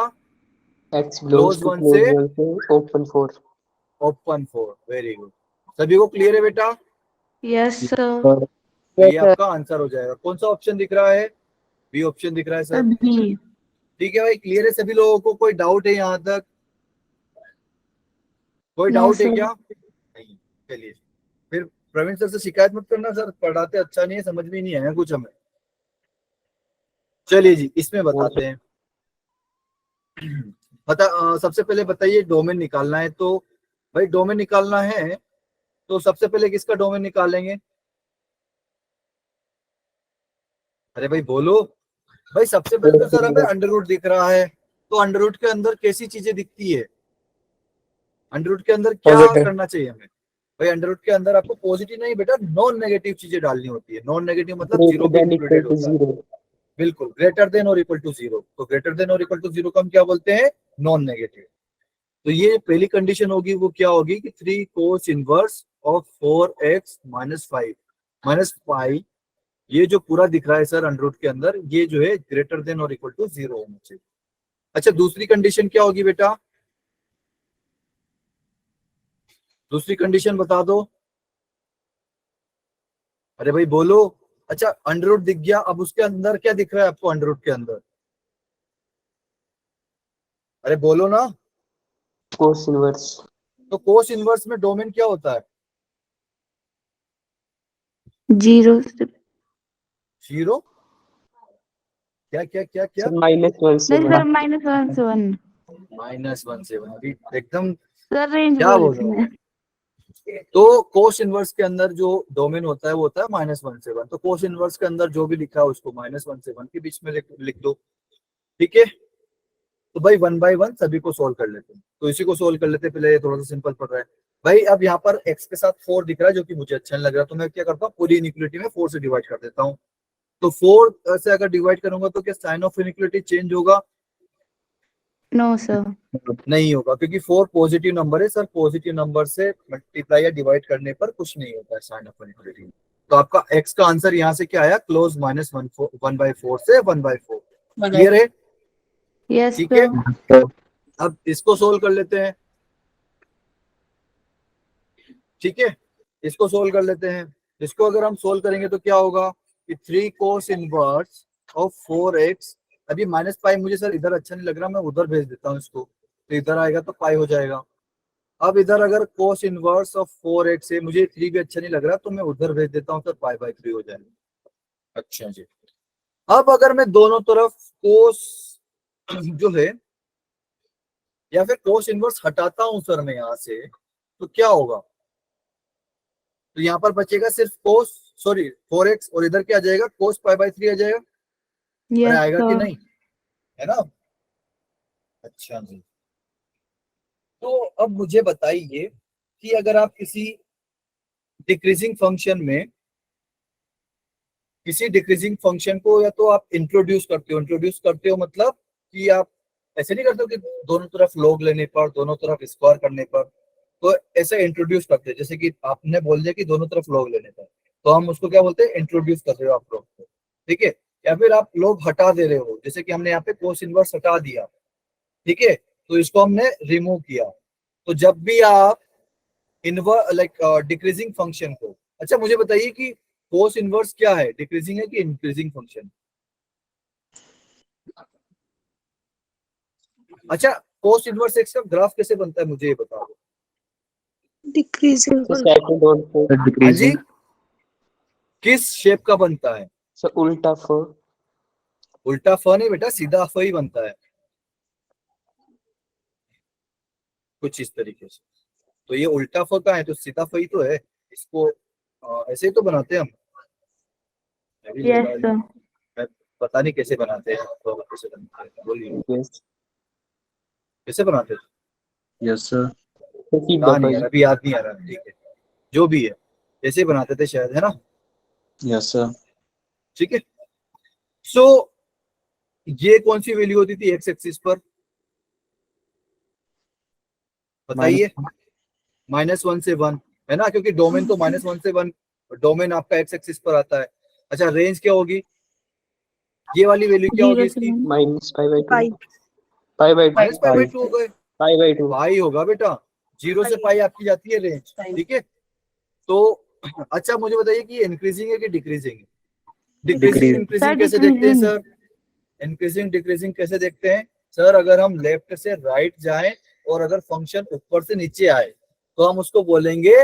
x belongs close to 1 close से 1 से ओपन 4 ओपन 4। Very good. सभी को क्लियर है बेटा? Yes sir. तो ये आपका आंसर हो जाएगा। कौन सा ऑप्शन दिख रहा है? बी ऑप्शन दिख रहा है सर। सभी। ठीक है भाई, क्लियर है सभी लोगों को? कोई डाउट है यहाँ तक? कोई नो डाउट है सर। क्या? नहीं। चलिए फिर प्रवीण सर से शिकायत मत करना, सर पढ़ाते अच्छा नहीं है, समझ में नहीं आया कुछ हमें। चलिए जी इसमें बताते हैं। सबसे पहले बताइए, डोमेन निकालना है तो भाई डोमेन निकालना है तो सबसे पहले किसका डोमेन निकालेंगे? अरे भाई बोलो। भाई सबसे पहले तो सर हमें अंडर रूट दिख रहा है, तो अंडर रूट के अंदर कैसी चीजें दिखती है? अंडर रूट के अंदर क्या पॉजिटिव करना चाहिए हमें? भाई अंडर रूट के अंदर आपको पॉजिटिव नहीं बेटा, नॉन नेगेटिव चीजें डालनी होती है। नॉन नेगेटिव मतलब जीरो ग्रेटर भी देन इक्वल इंक्लूडेड टू होता है। 0 बिल्कुल, ग्रेटर देन और इक्वल टू 0। तो ग्रेटर देन और इक्वल टू 0 को हम क्या बोलते हैं? Non negative. तो ये पहली कंडीशन होगी, वो क्या होगी कि 3 cos inverse of 4x minus 5 minus 5, ये जो पूरा दिख रहा है सर अंडर रूट के अंदर, ये जो है ग्रेटर देन और इक्वल टू 0 होना चाहिए। अच्छा दूसरी कंडीशन क्या होगी बेटा? दूसरी कंडीशन बता दो। अरे भाई बोलो। अच्छा अंडर रूट दिख गया, अब उसके अंदर क्या दिख रहा है आपको? अंडर रूट के अंदर अरे बोलो ना। कोस इनवर्स तो कोस इनवर्स में डोमेन क्या होता है? 0 से। 0। क्या क्या क्या क्या? सर -1 से नहीं 1 सर -1 से 1। -1 से 1 अभी एकदम सर रेंज क्या बोल बोल रही रहे थी मैं। हो? तो कोस इनवर्स के अंदर जो डोमेन होता है वो होता है -1 से 1। तो कोस इनवर्स के अंदर जो भी लिखा है उसको -1 से 1 के बीच में लिख दो। ठीक है। तो भाई 1 बाय 1 सभी को सोल्व कर लेते हैं। तो इसी को सोल्व कर लेते हैं, पहले ये थोड़ा सा सिंपल पड़ रहा है। भाई अब यहाँ पर x के साथ 4 दिख रहा है जो कि मुझे अच्छा नहीं लग रहा, तो मैं क्या करता हूँ पूरी इनइक्वालिटी में 4 से डिवाइड कर देता हूँ। तो 4 से अगर डिवाइड करूंगा तो क्या साइन ऑफ इनइक्वालिटी चेंज होगा? No sir. नहीं होगा, क्योंकि 4 पॉजिटिव नंबर है सर। पॉजिटिव नंबर से मल्टीप्लाई या डिवाइड करने पर कुछ नहीं होता है साइन ऑफ इनइक्वालिटी। तो आपका x का आंसर यहाँ से क्या आया? क्लोज -1/4 से 1/4। क्लियर है? यस ठीक है। सर। अब इसको सोल्व कर लेते हैं। ठीक है, इसको सोल्व कर लेते हैं। इसको अगर हम सोल्व करेंगे तो क्या होगा कि 3 cos इनवर्स ऑफ 4x। अभी -5 मुझे सर इधर अच्छा नहीं लग रहा, मैं उधर भेज देता हूँ इसको, तो इधर आएगा तो पाई हो जाएगा। अब इधर अगर cos इनवर्स ऑफ 4x है, मुझे 3 भी अच्छा नहीं लग रहा तो मैं उधर भेज देता हूँ, सर π/3 हो जाएगा। अच्छा जी। अब अगर मैं दोनों तरफ cos जो है या फिर cos इनवर्स हटाता हूं सर मैं यहाँ से, तो क्या होगा? तो यहाँ पर बचेगा सिर्फ cos, सॉरी 4x, और इधर क्या आ जाएगा? cos π/3 आ जाएगा। अरे यस आएगा कि सर। नहीं? है ना? अच्छा जी। तो अब मुझे बताइए कि अगर आप किसी डिक्रीजिंग फंक्शन में किसी डिक्रीजिंग फंक्शन को या तो आप इंट्रोड्यूस करते हो मतलब कि आप ऐसे नहीं करते हो कि दोनों तरफ लॉग लेने पर, दोनों तरफ स्क्वायर करने पर, तो ऐसे इंट्रोड्यूस करते हैं। जैसे कि आपने बोल दिया कि दोनों तरफ लॉग लेने पर, तो हम उसको क्या बोलते हैं? इंट्रोड्यूस कर रहे हो आप लोग को। ठीक है। या फिर आप लोग हटा दे रहे हो, जैसे कि हमने यहाँ पे कोस इनवर्स हटा दिया। ठीक है, तो इसको हमने रिमूव किया। तो जब भी आप इनवर्स लाइक डिक्रीजिंग फंक्शन को, अच्छा मुझे बताइए कि कोस इनवर्स क्या है, डिक्रीजिंग है कि इंक्रीजिंग फंक्शन? अच्छा, कोस इनवर्स एक्स का ग्राफ कैसे बनता है मुझे ये बताओ। Decreasing So second on four. हाँ जी, Decreasing. किस शेप का बनता है? So उल्टा फोर. उल्टा फ नहीं बेटा, सीधा फ ही बनता है कुछ इस तरीके से। तो ये उल्टा फ का है तो सीधा फ ही तो है, इसको ऐसे ही तो बनाते हैं हम। मैं भी Yes, लगा- sir. मैं पता नहीं कैसे बनाते हैं, तो कैसे बनाते हैं बोलिए, Yes. कैसे बनाते हैं? Yes, sir. So सीधा याद नहीं आ भाई. रहा, अभी याद नहीं आ रहा, ठीक है जो भी है ऐसे ही बनाते थे शायद, है ना? Yes, sir. ठीक है। सो ये कौन सी वैल्यू होती थी एक्स एक्सिस पर, बताइए? -1 से 1 है ना, क्योंकि डोमेन तो -1 से 1, डोमेन आपका एक्स एक्सिस पर आता है। अच्छा, रेंज क्या होगी, ये वाली वैल्यू क्या होगी 0 इसकी? to 1. Minus pi by two. Pi Pi by two. Minus pi by 2 हो गए, Pi by two. पाई होगा बेटा, 0 से पाई आपकी जाती है रेंज, ठीक है। तो अच्छा मुझे बताइए कि इंक्रीजिंग है कि डिक्रीजिंग है? Decreasing Decreasing. इंक्रीजिंग Sir, कैसे देखते हैं decreasing. सर? इंक्रीजिंग डिक्रीजिंग कैसे देखते हैं सर? अगर हम लेफ्ट से राइट जाएं और अगर फंक्शन ऊपर से नीचे आए तो हम उसको बोलेंगे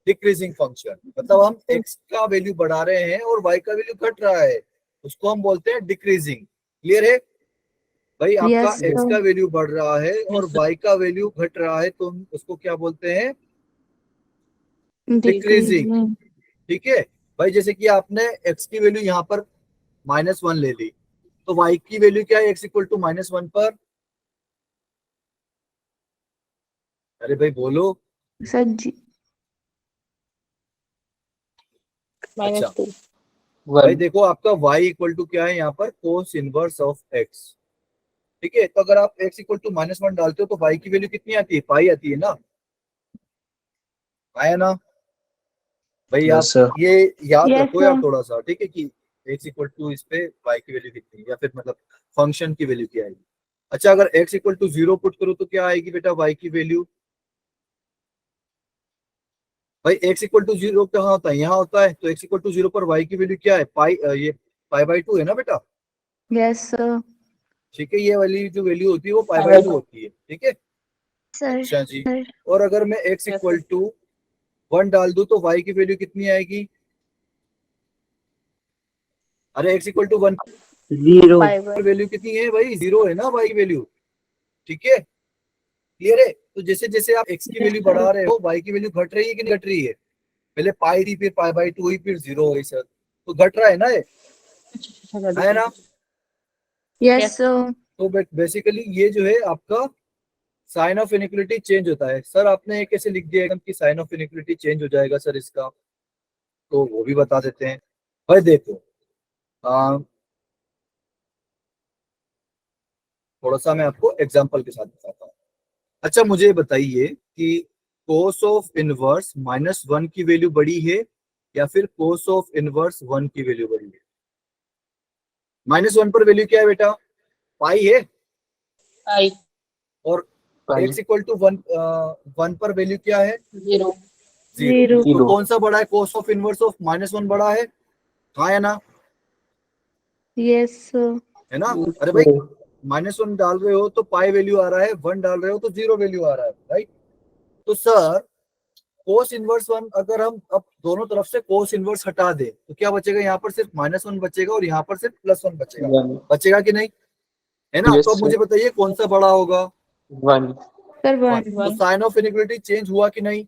डिक्रीजिंग फंक्शन, मतलब हम एक्स का वैल्यू बढ़ा रहे हैं और वाई का वैल्यू घट रहा है, उसको हम बोलते हैं डिक्रीजिंग। क्लियर है भाई? आपका Yes, एक्स sir. का वैल्यू बढ़ रहा है और वाई का वैल्यू घट रहा है तो हम उसको क्या बोलते हैं? डिक्रीजिंग। Decreasing. ठीक है भाई, जैसे कि आपने एक्स की वैल्यू यहाँ पर -1 ले ली, तो वाई की वैल्यू क्या है एक्स इक्वल टू -1 पर? अरे भाई बोलो। Sir, माइनस अच्छा 2 भाई One. देखो, आपका y इक्वल टू क्या है यहाँ पर? Cos inverse of x। ठीक है, तो अगर आप x इक्वल टू -1 डालते हो तो y की वैल्यू कितनी आती है? पाई आती है ना, आया ना भाई? आप Yes, sir. ये याद Yes, रखो यार sir. थोड़ा सा, ठीक है, कि x इक्वल टू इस पे y की वैल्यू कितनी है, या फिर मतलब फंक्शन की वैल्यू क्या आएगी। अच्छा, अगर x इक्वल टू 0 पुट करो तो क्या आएगी बेटा y की वैल्यू? भाई x इक्वल टू 0 कहाँ होता है? यहाँ होता है, तो x इक्वल टू 0 पर y की वैल्यू क्या है? पाई, ये पाई बाई 2 है ना बेटा? yes, sir. ठीक है, ये वाली जो वैल्यू होती है वो पाई पाई बाई बाई 2 2 होती है, ठीक है। Sir. अच्छा जी, Sir. और अगर मैं x Yes, equal sir. To 1 डाल दूं तो y की वैल्यू कितनी आएगी? अरे x equal to 1 0 pi by value कितनी है भाई? 0 है ना y की वैल्यू, ठीक है। क्लियर है? तो जैसे जैसे आप x की वैल्यू बढ़ा रहे हो y की वैल्यू घट रही है कि नहीं घट रही है? पहले पाई थी, फिर पाई बाई 2 हुई, फिर 0 हो गई सर, तो घट रहा है ना ये, है ना? Yes, Yes. sir. तो बेसिकली ये जो है आपका साइन ऑफ इनइक्वालिटी चेंज होता है। सर आपने ये कैसे लिख दिया एकदम कि साइन ऑफ इनइक्वालिटी चेंज हो जाएगा सर इसका, तो वो भी बता देते हैं भाई। देखो थोड़ा सा मैं आपको एग्जांपल के साथ बताता हूँ। अच्छा मुझे बताइए कि कोस ऑफ इनवर्स -1 की वैल्यू बड़ी है या फिर कोस ऑफ इनवर्स 1 की वैल्यू बड़ी है? -1 पर वैल्यू क्या है बेटा? पाई है, पाई और Pi. x इक्वल टू 1 पर वैल्यू क्या है? 0 0। Zero. तो कौन सा बड़ा है? कोस ऑफ इनवर्स ऑफ -1 बड़ा है, हाँ या ना? Yes, sir. है ना? अरे भाई -1 डाल रहे हो तो पाई वैल्यू आ रहा है, 1 डाल रहे हो तो 0 वैल्यू आ रहा है, राइट? तो सर कोस इनवर्स 1, अगर हम अब दोनों तरफ से कोस इनवर्स हटा दे तो क्या बचेगा? यहाँ पर सिर्फ -1 बचेगा और यहाँ पर सिर्फ +1 बचेगा, One. बचेगा कि नहीं? है ना? Yes, तो अब मुझे sir. बताइए कौन सा बड़ा होगा? One. Sir, 1. तो साइन ऑफ इनइक्वालिटी चेंज हुआ कि नहीं?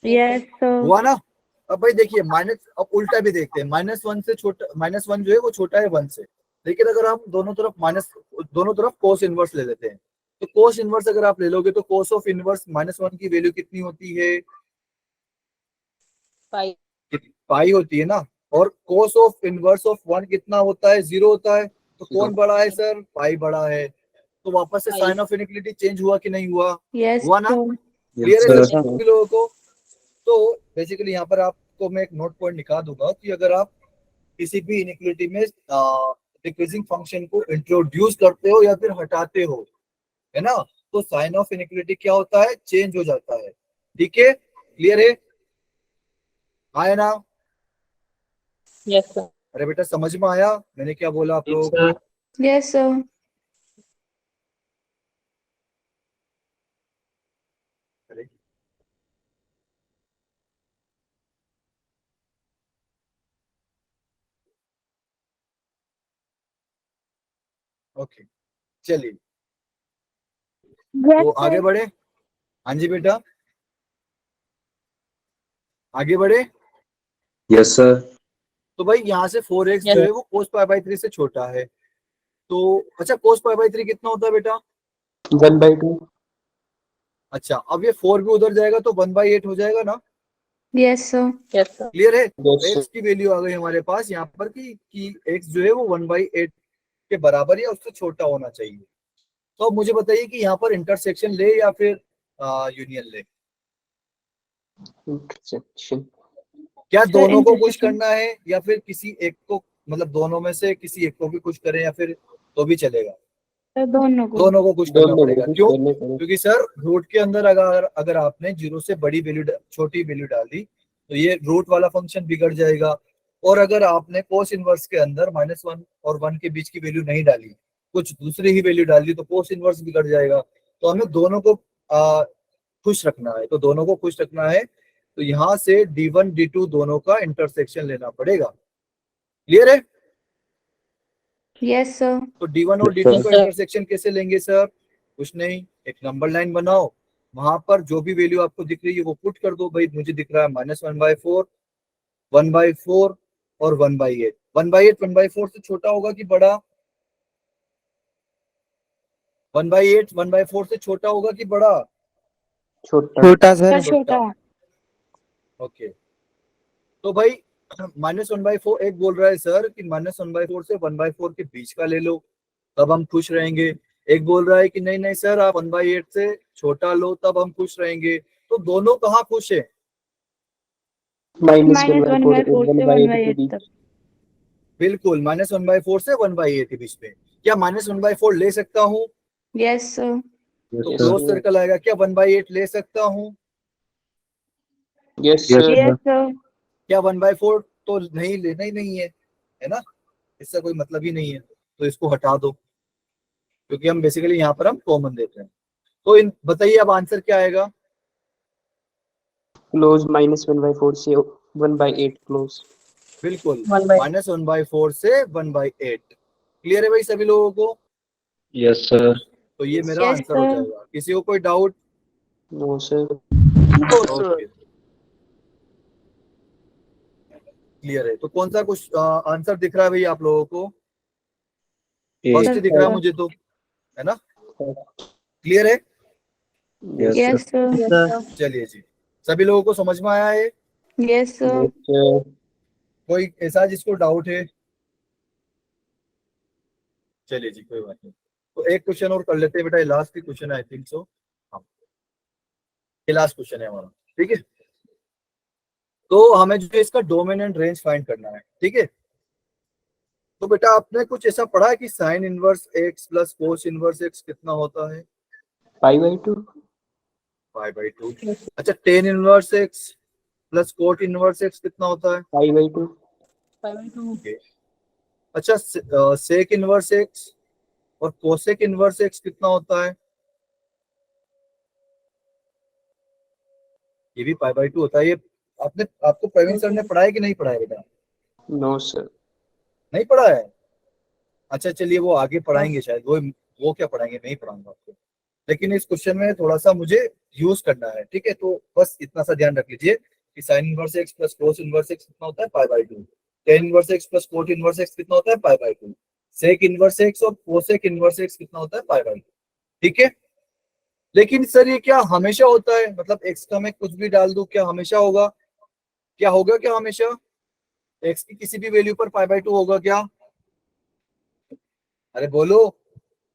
Yes, sir. हुआ ना? अब भाई देखिए अब उल्टा भी देखते हैं, -1 से छोटा, -1 जो है वो छोटा है 1 से, लेकिन अगर हम दोनों तरफ कोस इनवर्स ले लेते हैं तो कोस इनवर्स अगर आप ले लोगे तो कोस ऑफ इनवर्स -1 की वैल्यू कितनी होती है? पाई पाई होती है ना, और कोस ऑफ इनवर्स ऑफ 1 कितना होता है? 0 होता है। तो कौन बड़ा है सर? पाई बड़ा है। तो वापस से पाई। साइन ऑफ इनइक्वालिटी चेंज हुआ कि नहीं हुआ? Yes, हुआ ना? sir. क्लियर Yes, है sir. सर सभी लोगों को? तो बेसिकली यहाँ पर आपको मैं एक नोट पॉइंट निकाल दूंगा कि अगर आप किसी भी इनइक्वालिटी में डिक्रीजिंग फंक्शन को इंट्रोड्यूस करते हो या फिर हटाते हो, है ना, तो साइन ऑफ इनइक्वालिटी क्या होता है? चेंज हो जाता है, ठीक है। क्लियर है? आया ना? Yes, sir. अरे बेटा समझ में आया मैंने क्या बोला आप Yes, लोगों sir. को? Yes, sir. अरे ओके चलिए Yes, तो आगे sir. बढ़े। हाँ जी बेटा आगे बढ़े। Yes, sir. तो भाई यहाँ से 4x Yes. जो है वो cos पाई बाई 3 से छोटा है। तो अच्छा cos पाई बाई 3 कितना होता है बेटा? 1/2. अच्छा अब ये 4 भी उधर जाएगा तो 1/8 हो जाएगा ना? Yes, sir. Yes, sir. Clear है? Yes, sir. x की वैल्यू आ गई हमारे पास यहाँ पर कि x जो है वो 1/8 के बराबर या उससे छोटा होना चाहिए। तो अब मुझे बताइए कि यहाँ पर इंटरसेक्शन ले या फिर यूनियन ले? Intersection. क्या Sir, दोनों को पुश intersection. करना है या फिर किसी एक को, मतलब दोनों में से किसी एक को भी पुश करें या फिर तो भी चलेगा? Sir, दोनों को. दोनों को पुश करना दोनों पड़ेगा। को क्यों? करने पड़े. क्योंकि सर रूट के अंदर अगर अगर आपने जीरो से बड़ी वैल्यू छोटी वैल्यू डाल दी तो ये रूट वाला फंक्शन बिगड़ जाएगा। और अगर आपने कोस इनवर्स के अंदर -1 और 1 के बीच की वैल्यू नहीं डाली, कुछ दूसरी ही वैल्यू डाल दी तो कोस इनवर्स बिगड़ जाएगा। तो हमें दोनों को खुश रखना है। तो दोनों को खुश रखना है तो यहाँ से d1 d2 दोनों का इंटरसेक्शन लेना पड़ेगा। क्लियर है? Yes, sir. तो d1 और Yes, d2 sir. का इंटरसेक्शन कैसे लेंगे सर? कुछ नहीं, एक नंबर लाइन बनाओ, वहां पर जो भी वैल्यू आपको दिख रही है वो पुट कर दो। भाई मुझे दिख रहा है -1/4, 1/4 और 1/8। 1/8 1/4 से छोटा होगा कि बड़ा? 1/8 1/4 से छोटा होगा कि बड़ा? छोटा. छोटा सर। Sir, छोटा. ओके तो भाई -1/4 एक बोल रहा है सर कि -1/4 से 1/4 के बीच का ले लो तब हम खुश रहेंगे। एक बोल रहा है कि नहीं नहीं सर आप 1/8 से छोटा लो तब हम खुश रहेंगे। तो दोनों कहाँ खुश है? -1/4 -1/4 से 1/8 के 1/8 बीच. तक. बिल्कुल -1/4 से 1/8 के बीच में। क्या -1/4 ले सकता हूँ? Yes, sir. Yes, तो sir. क्लोज सर्कल आएगा। क्या 1/8 ले सकता हूँ? Yes, Yes, sir. Yes, sir. क्या 1/4 तो नहीं लेना ही नहीं है ना? इसका कोई मतलब ही नहीं है तो इसको हटा दो क्योंकि हम बेसिकली यहाँ पर हम कॉमन देते हैं। तो इन बताइए अब आंसर क्या आएगा? Close -1/4 से 1/8 close. बिल्कुल 1/8. -1/4 से 1/8। क्लियर है भाई सभी लोगों को? Yes, sir. तो ये मेरा Yes, आंसर हो sir. जाएगा। किसी को कोई doubt? No, sir. Okay clear है। तो कौन सा कुछ आंसर दिख रहा है भाई आप लोगों को? फर्स्ट ही Eight. दिख रहा है sir. मुझे तो, है ना? क्लियर है? Yes, sir. Yes, sir. Yes, sir. चलिए जी, सभी लोगों को समझ में आया है? Yes, sir. Yes, sir. कोई ऐसा जिसको डाउट है? चलिए जी कोई बात नहीं। तो एक क्वेश्चन और कर लेते हैं बेटा, ये लास्ट ही क्वेश्चन है आई थिंक सो। हाँ ये लास्ट क्वेश्चन है हमारा, ठीक है? तो हमें जो है इसका डोमेन एंड रेंज फाइंड करना है, ठीक है? तो बेटा आपने कुछ ऐसा पढ़ा है कि sine inverse x plus cos inverse x कितना होता है? Pi/2. 5/2। अच्छा ten inverse x plus cot inverse x कितना होता है? Pi/2. 5/2. अच्छा सेक इनवर्स x और कोसेक इनवर्स x कितना होता है? ये भी π/2 होता है। ये आपको प्रवीण सर ने पढ़ाया कि नहीं पढ़ाया बेटा? No, sir. नहीं पढ़ा है? अच्छा चलिए वो आगे पढ़ाएंगे शायद। वो क्या पढ़ाएंगे, मैं ही पढ़ाऊंगा आपको। लेकिन इस क्वेश्चन में थोड़ा सा मुझे यूज करना है, ठीक है? तो बस इतना सा ध्यान रख लीजिए कि sine inverse x plus cos inverse x कितना होता है? π/2। Tan inverse x plus cot inverse x कितना होता है? π/2। सेक इनवर्स x और कोसेक इनवर्स x कितना होता है? π/2। ठीक है? लेकिन सर ये क्या हमेशा होता है? मतलब x का मैं कुछ भी डाल दूं क्या हमेशा होगा? क्या होगा क्या हमेशा? x की किसी भी वैल्यू पर π/2 होगा क्या? अरे बोलो,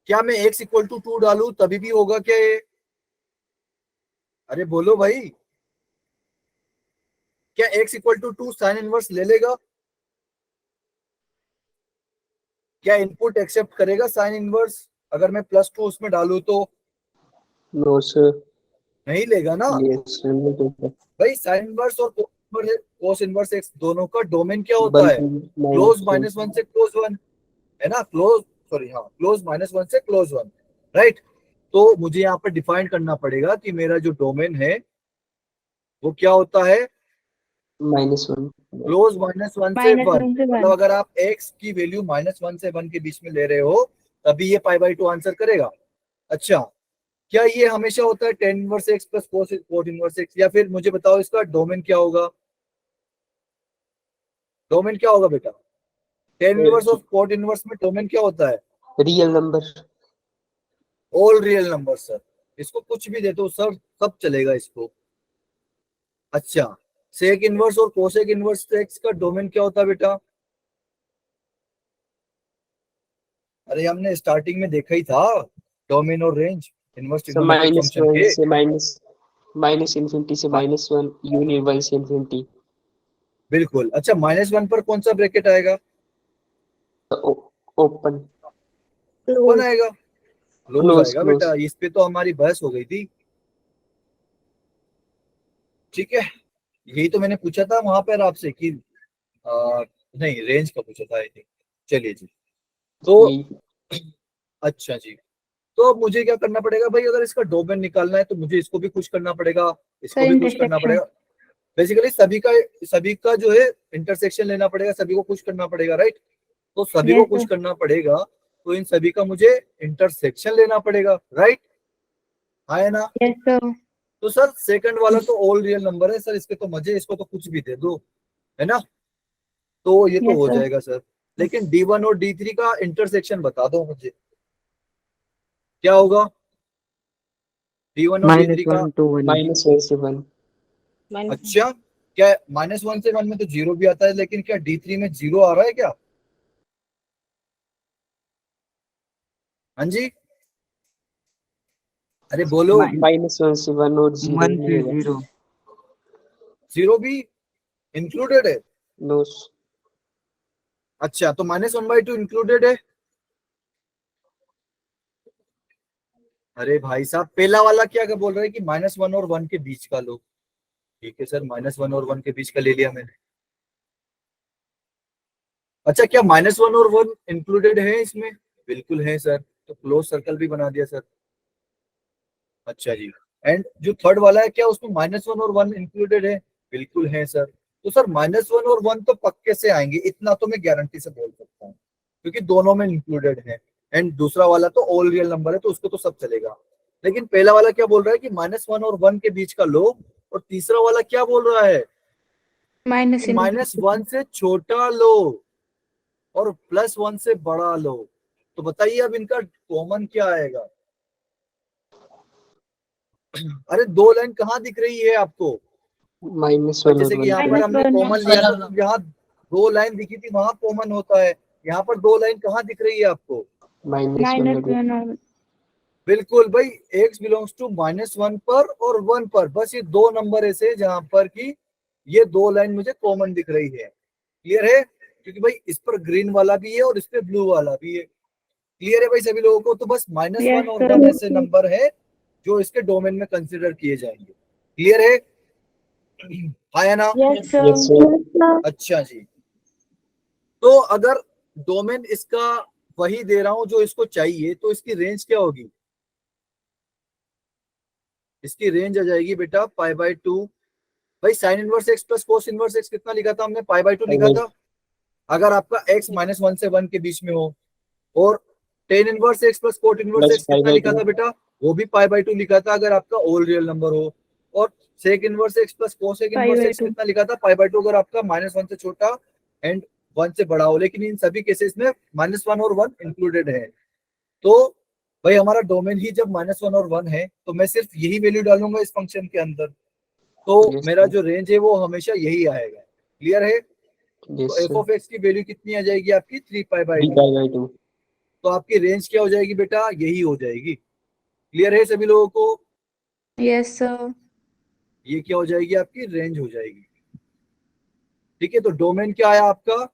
क्या मैं x इक्वल टू 2 डालू तभी भी होगा क्या ये? अरे बोलो भाई, क्या x equal to 2 sine inverse ले लेगा? क्या इनपुट एक्सेप्ट करेगा साइन इनवर्स अगर मैं +2 उसमें डालू तो? No, sir. नहीं लेगा ना Yes, sir. No, sir. भाई। साइन इनवर्स और कोस कोस इनवर्स एक्स दोनों का डोमेन क्या होता है? क्लोज -1 से क्लोज 1 है ना, क्लोज सॉरी हाँ क्लोज -1 से क्लोज 1, राइट। तो मुझे यहाँ पर डिफाइन करना पड़ेगा कि मेरा जो डोमेन है वो क्या होता है? -1 क्लोज -1 से 1, -1 से 1 मतलब अगर आप x की वैल्यू -1 से 1 के बीच में ले रहे हो तभी ये π/2 आंसर करेगा। अच्छा, क्या ये हमेशा होता है tan inverse x plus cos inverse x, या फिर मुझे बताओ इसका डोमेन क्या होगा? डोमेन क्या होगा बेटा? tan इनवर्स और cot इनवर्स में डोमेन क्या होता है? Real number. All real number sir. इसको कुछ भी दे दो सर, सब चलेगा इसको। अच्छा, सेक इनवर्स और कोसेक इनवर्स एक्स का डोमेन क्या होता है बेटा? अरे हमने स्टार्टिंग में देखा ही था, डोमेन और रेंज इनवर्स ट्रिग्नोमेट्रिक फंक्शन -1 के। से माइनस इन्फिनिटी से -1, यूनिट 1 से इन्फिनिटी। बिल्कुल। अच्छा, -1 पर कौन सा ब्रैकेट आएगा? ओपन। कौन आएगा? क्लोज Close, आएगा close. बेटा। इस पे तो हमारी बहस हो गई थी, ठीक है। यही तो मैंने पूछा था वहां पर आपसे कि नहीं रेंज का पूछा था आई थिंक। चलिए जी, तो अच्छा जी, तो अब मुझे क्या करना पड़ेगा भाई? अगर इसका डोमेन निकालना है तो मुझे इसको भी खुश करना पड़ेगा, इसको सर भी खुश करना इंटरसेक्शन। पड़ेगा। बेसिकली सभी का जो है इंटरसेक्शन लेना पड़ेगा, सभी को खुश करना पड़ेगा, राइट। तो सभी को Yes, खुश sir. करना पड़ेगा तो इन सभी का मुझे इंटरसेक्शन लेना पड़ेगा, राइट। है ना? Yes, sir. तो सर सेकंड वाला तो ऑल रियल नंबर है सर, इसके तो मजे, इसको तो कुछ भी दे दो, है ना। तो ये तो Yes, हो sir. जाएगा सर। लेकिन D1 और D3 का इंटरसेक्शन बता दो मुझे, क्या होगा D1 और D3 का? -1 to 1. -1 से 1। अच्छा, क्या -1 से 1 में तो 0 भी आता है, लेकिन क्या D3 में 0 आ रहा है क्या? हाँ जी, अरे बोलो। -1 से 1 और 0 1 नहीं से होगा। 0. 0 भी इंक्लूडेड है? नो। अच्छा, तो -1/2 इंक्लूडेड है। अरे भाई साहब, पहला वाला क्या बोल रहा है कि -1 और 1 के बीच का लो। ठीक है सर, -1 और 1 के बीच का ले लिया मैंने। अच्छा, क्या -1 और 1 इंक्लूडेड है इसमें? बिल्कुल है सर, तो क्लोज सर्कल भी बना दिया सर। अच्छा जी, एंड जो थर्ड वाला है क्या उसमें -1 और 1 इंक्लूडेड है? बिल्कुल है सर। तो सर -1 और 1 तो पक्के से आएंगे, इतना तो मैं गारंटी से बोल सकता हूँ, क्योंकि दोनों में इंक्लूडेड है। एंड दूसरा वाला तो ऑल रियल नंबर है तो उसको तो सब चलेगा। लेकिन पहला वाला क्या बोल रहा है कि -1 और 1 के बीच का लो, और तीसरा वाला क्या बोल रहा है Minus कि infinity. -1 से छोटा लो और +1 से बड़ा लो। तो बताइए अब इनका कॉमन क्या आएगा? अरे दो लाइन कहाँ दिख रही है आपको? -1 जैसे और कि यहाँ 1 पर -1 हमने कॉमन लिया था, तो यहाँ दो लाइन दिखी थी, वहां कॉमन होता है। यहाँ पर दो लाइन कहाँ दिख रही है आपको? -1 और 1। -1 और बिल्कुल भाई, x बिलोंग्स टू -1 पर और 1 पर। बस ये दो नंबर ऐसे हैं जहां पर कि ये दो लाइन मुझे कॉमन दिख रही है। क्लियर है? क्योंकि भाई इस पर ग्रीन वाला भी है और इस पे ब्लू वाला भी है। क्लियर है भाई सभी लोगों को? तो बस -1 Yes, और sir. 1 ऐसे नंबर है जो इसके डोमेन में कंसिडर किए जाएंगे। क्लियर है? हाँ या ना? Yes, sir. Yes, sir. अच्छा जी, तो अगर डोमेन इसका वही दे रहा हूं जो इसको चाहिए, तो इसकी रेंज क्या होगी? इसकी रेंज आ जाएगी बेटा π/2। भाई sign inverse x plus cos inverse x कितना लिखा था हमने? π/2 लिखा था। अगर आपका x -1 से 1 के बीच में हो, और tan inverse x plus cot inverse Plus x कितना लिखा था 5/2. बेटा? वो भी π/2 लिखा था, अगर आपका ऑल रियल नंबर हो। और sec inverse x plus cosec inverse x 5/2. कितना लिखा था? π/2, अगर आपका -1 से छोटा एंड 1 से बड़ा हो। लेकिन इन सभी केसेस में -1 और 1 इंक्लूडेड है। तो भाई हमारा डोमेन ही जब -1 और 1 है, तो मैं सिर्फ यही वैल्यू डालूंगा इस फंक्शन के अंदर, तो Yes, मेरा sir. जो रेंज है वो हमेशा यही आएगा। क्लियर है? Yes, तो एफ sir. ऑफ एक्स की वैल्यू कितनी आ जाएगी आपकी? 3π/2। 3/2. तो आपकी रेंज क्या हो जाएगी बेटा? यही हो जाएगी। क्लियर है सभी लोगों को? Yes, sir. ये क्या हो जाएगी? आपकी रेंज हो जाएगी। ठीक है, तो डोमेन क्या आया आपका?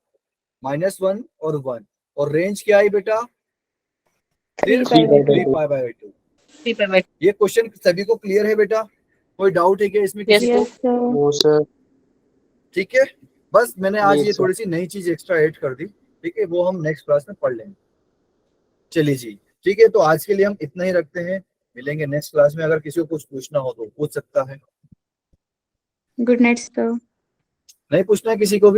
-1 और 1, और रेंज क्या आई बेटा? 3/2. 3π/2। 3/2. ये क्वेश्चन सभी को क्लियर है बेटा? कोई डाउट है क्या इसमें किसी को? Yes, sir. No, sir. ठीक है, बस मैंने आज Yes, ये sir. थोड़ी सी नई चीज एक्स्ट्रा ऐड कर दी, ठीक है, वो हम नेक्स्ट क्लास में पढ़ लेंगे। चलिए जी, ठीक है, तो आज के लिए हम इतना ही रखते हैं, मिलेंगे नेक्स्ट क्लास में। अगर किसी को कुछ पूछना हो तो पूछ सकता है, Good night, sir. नहीं पूछना है किसी को भी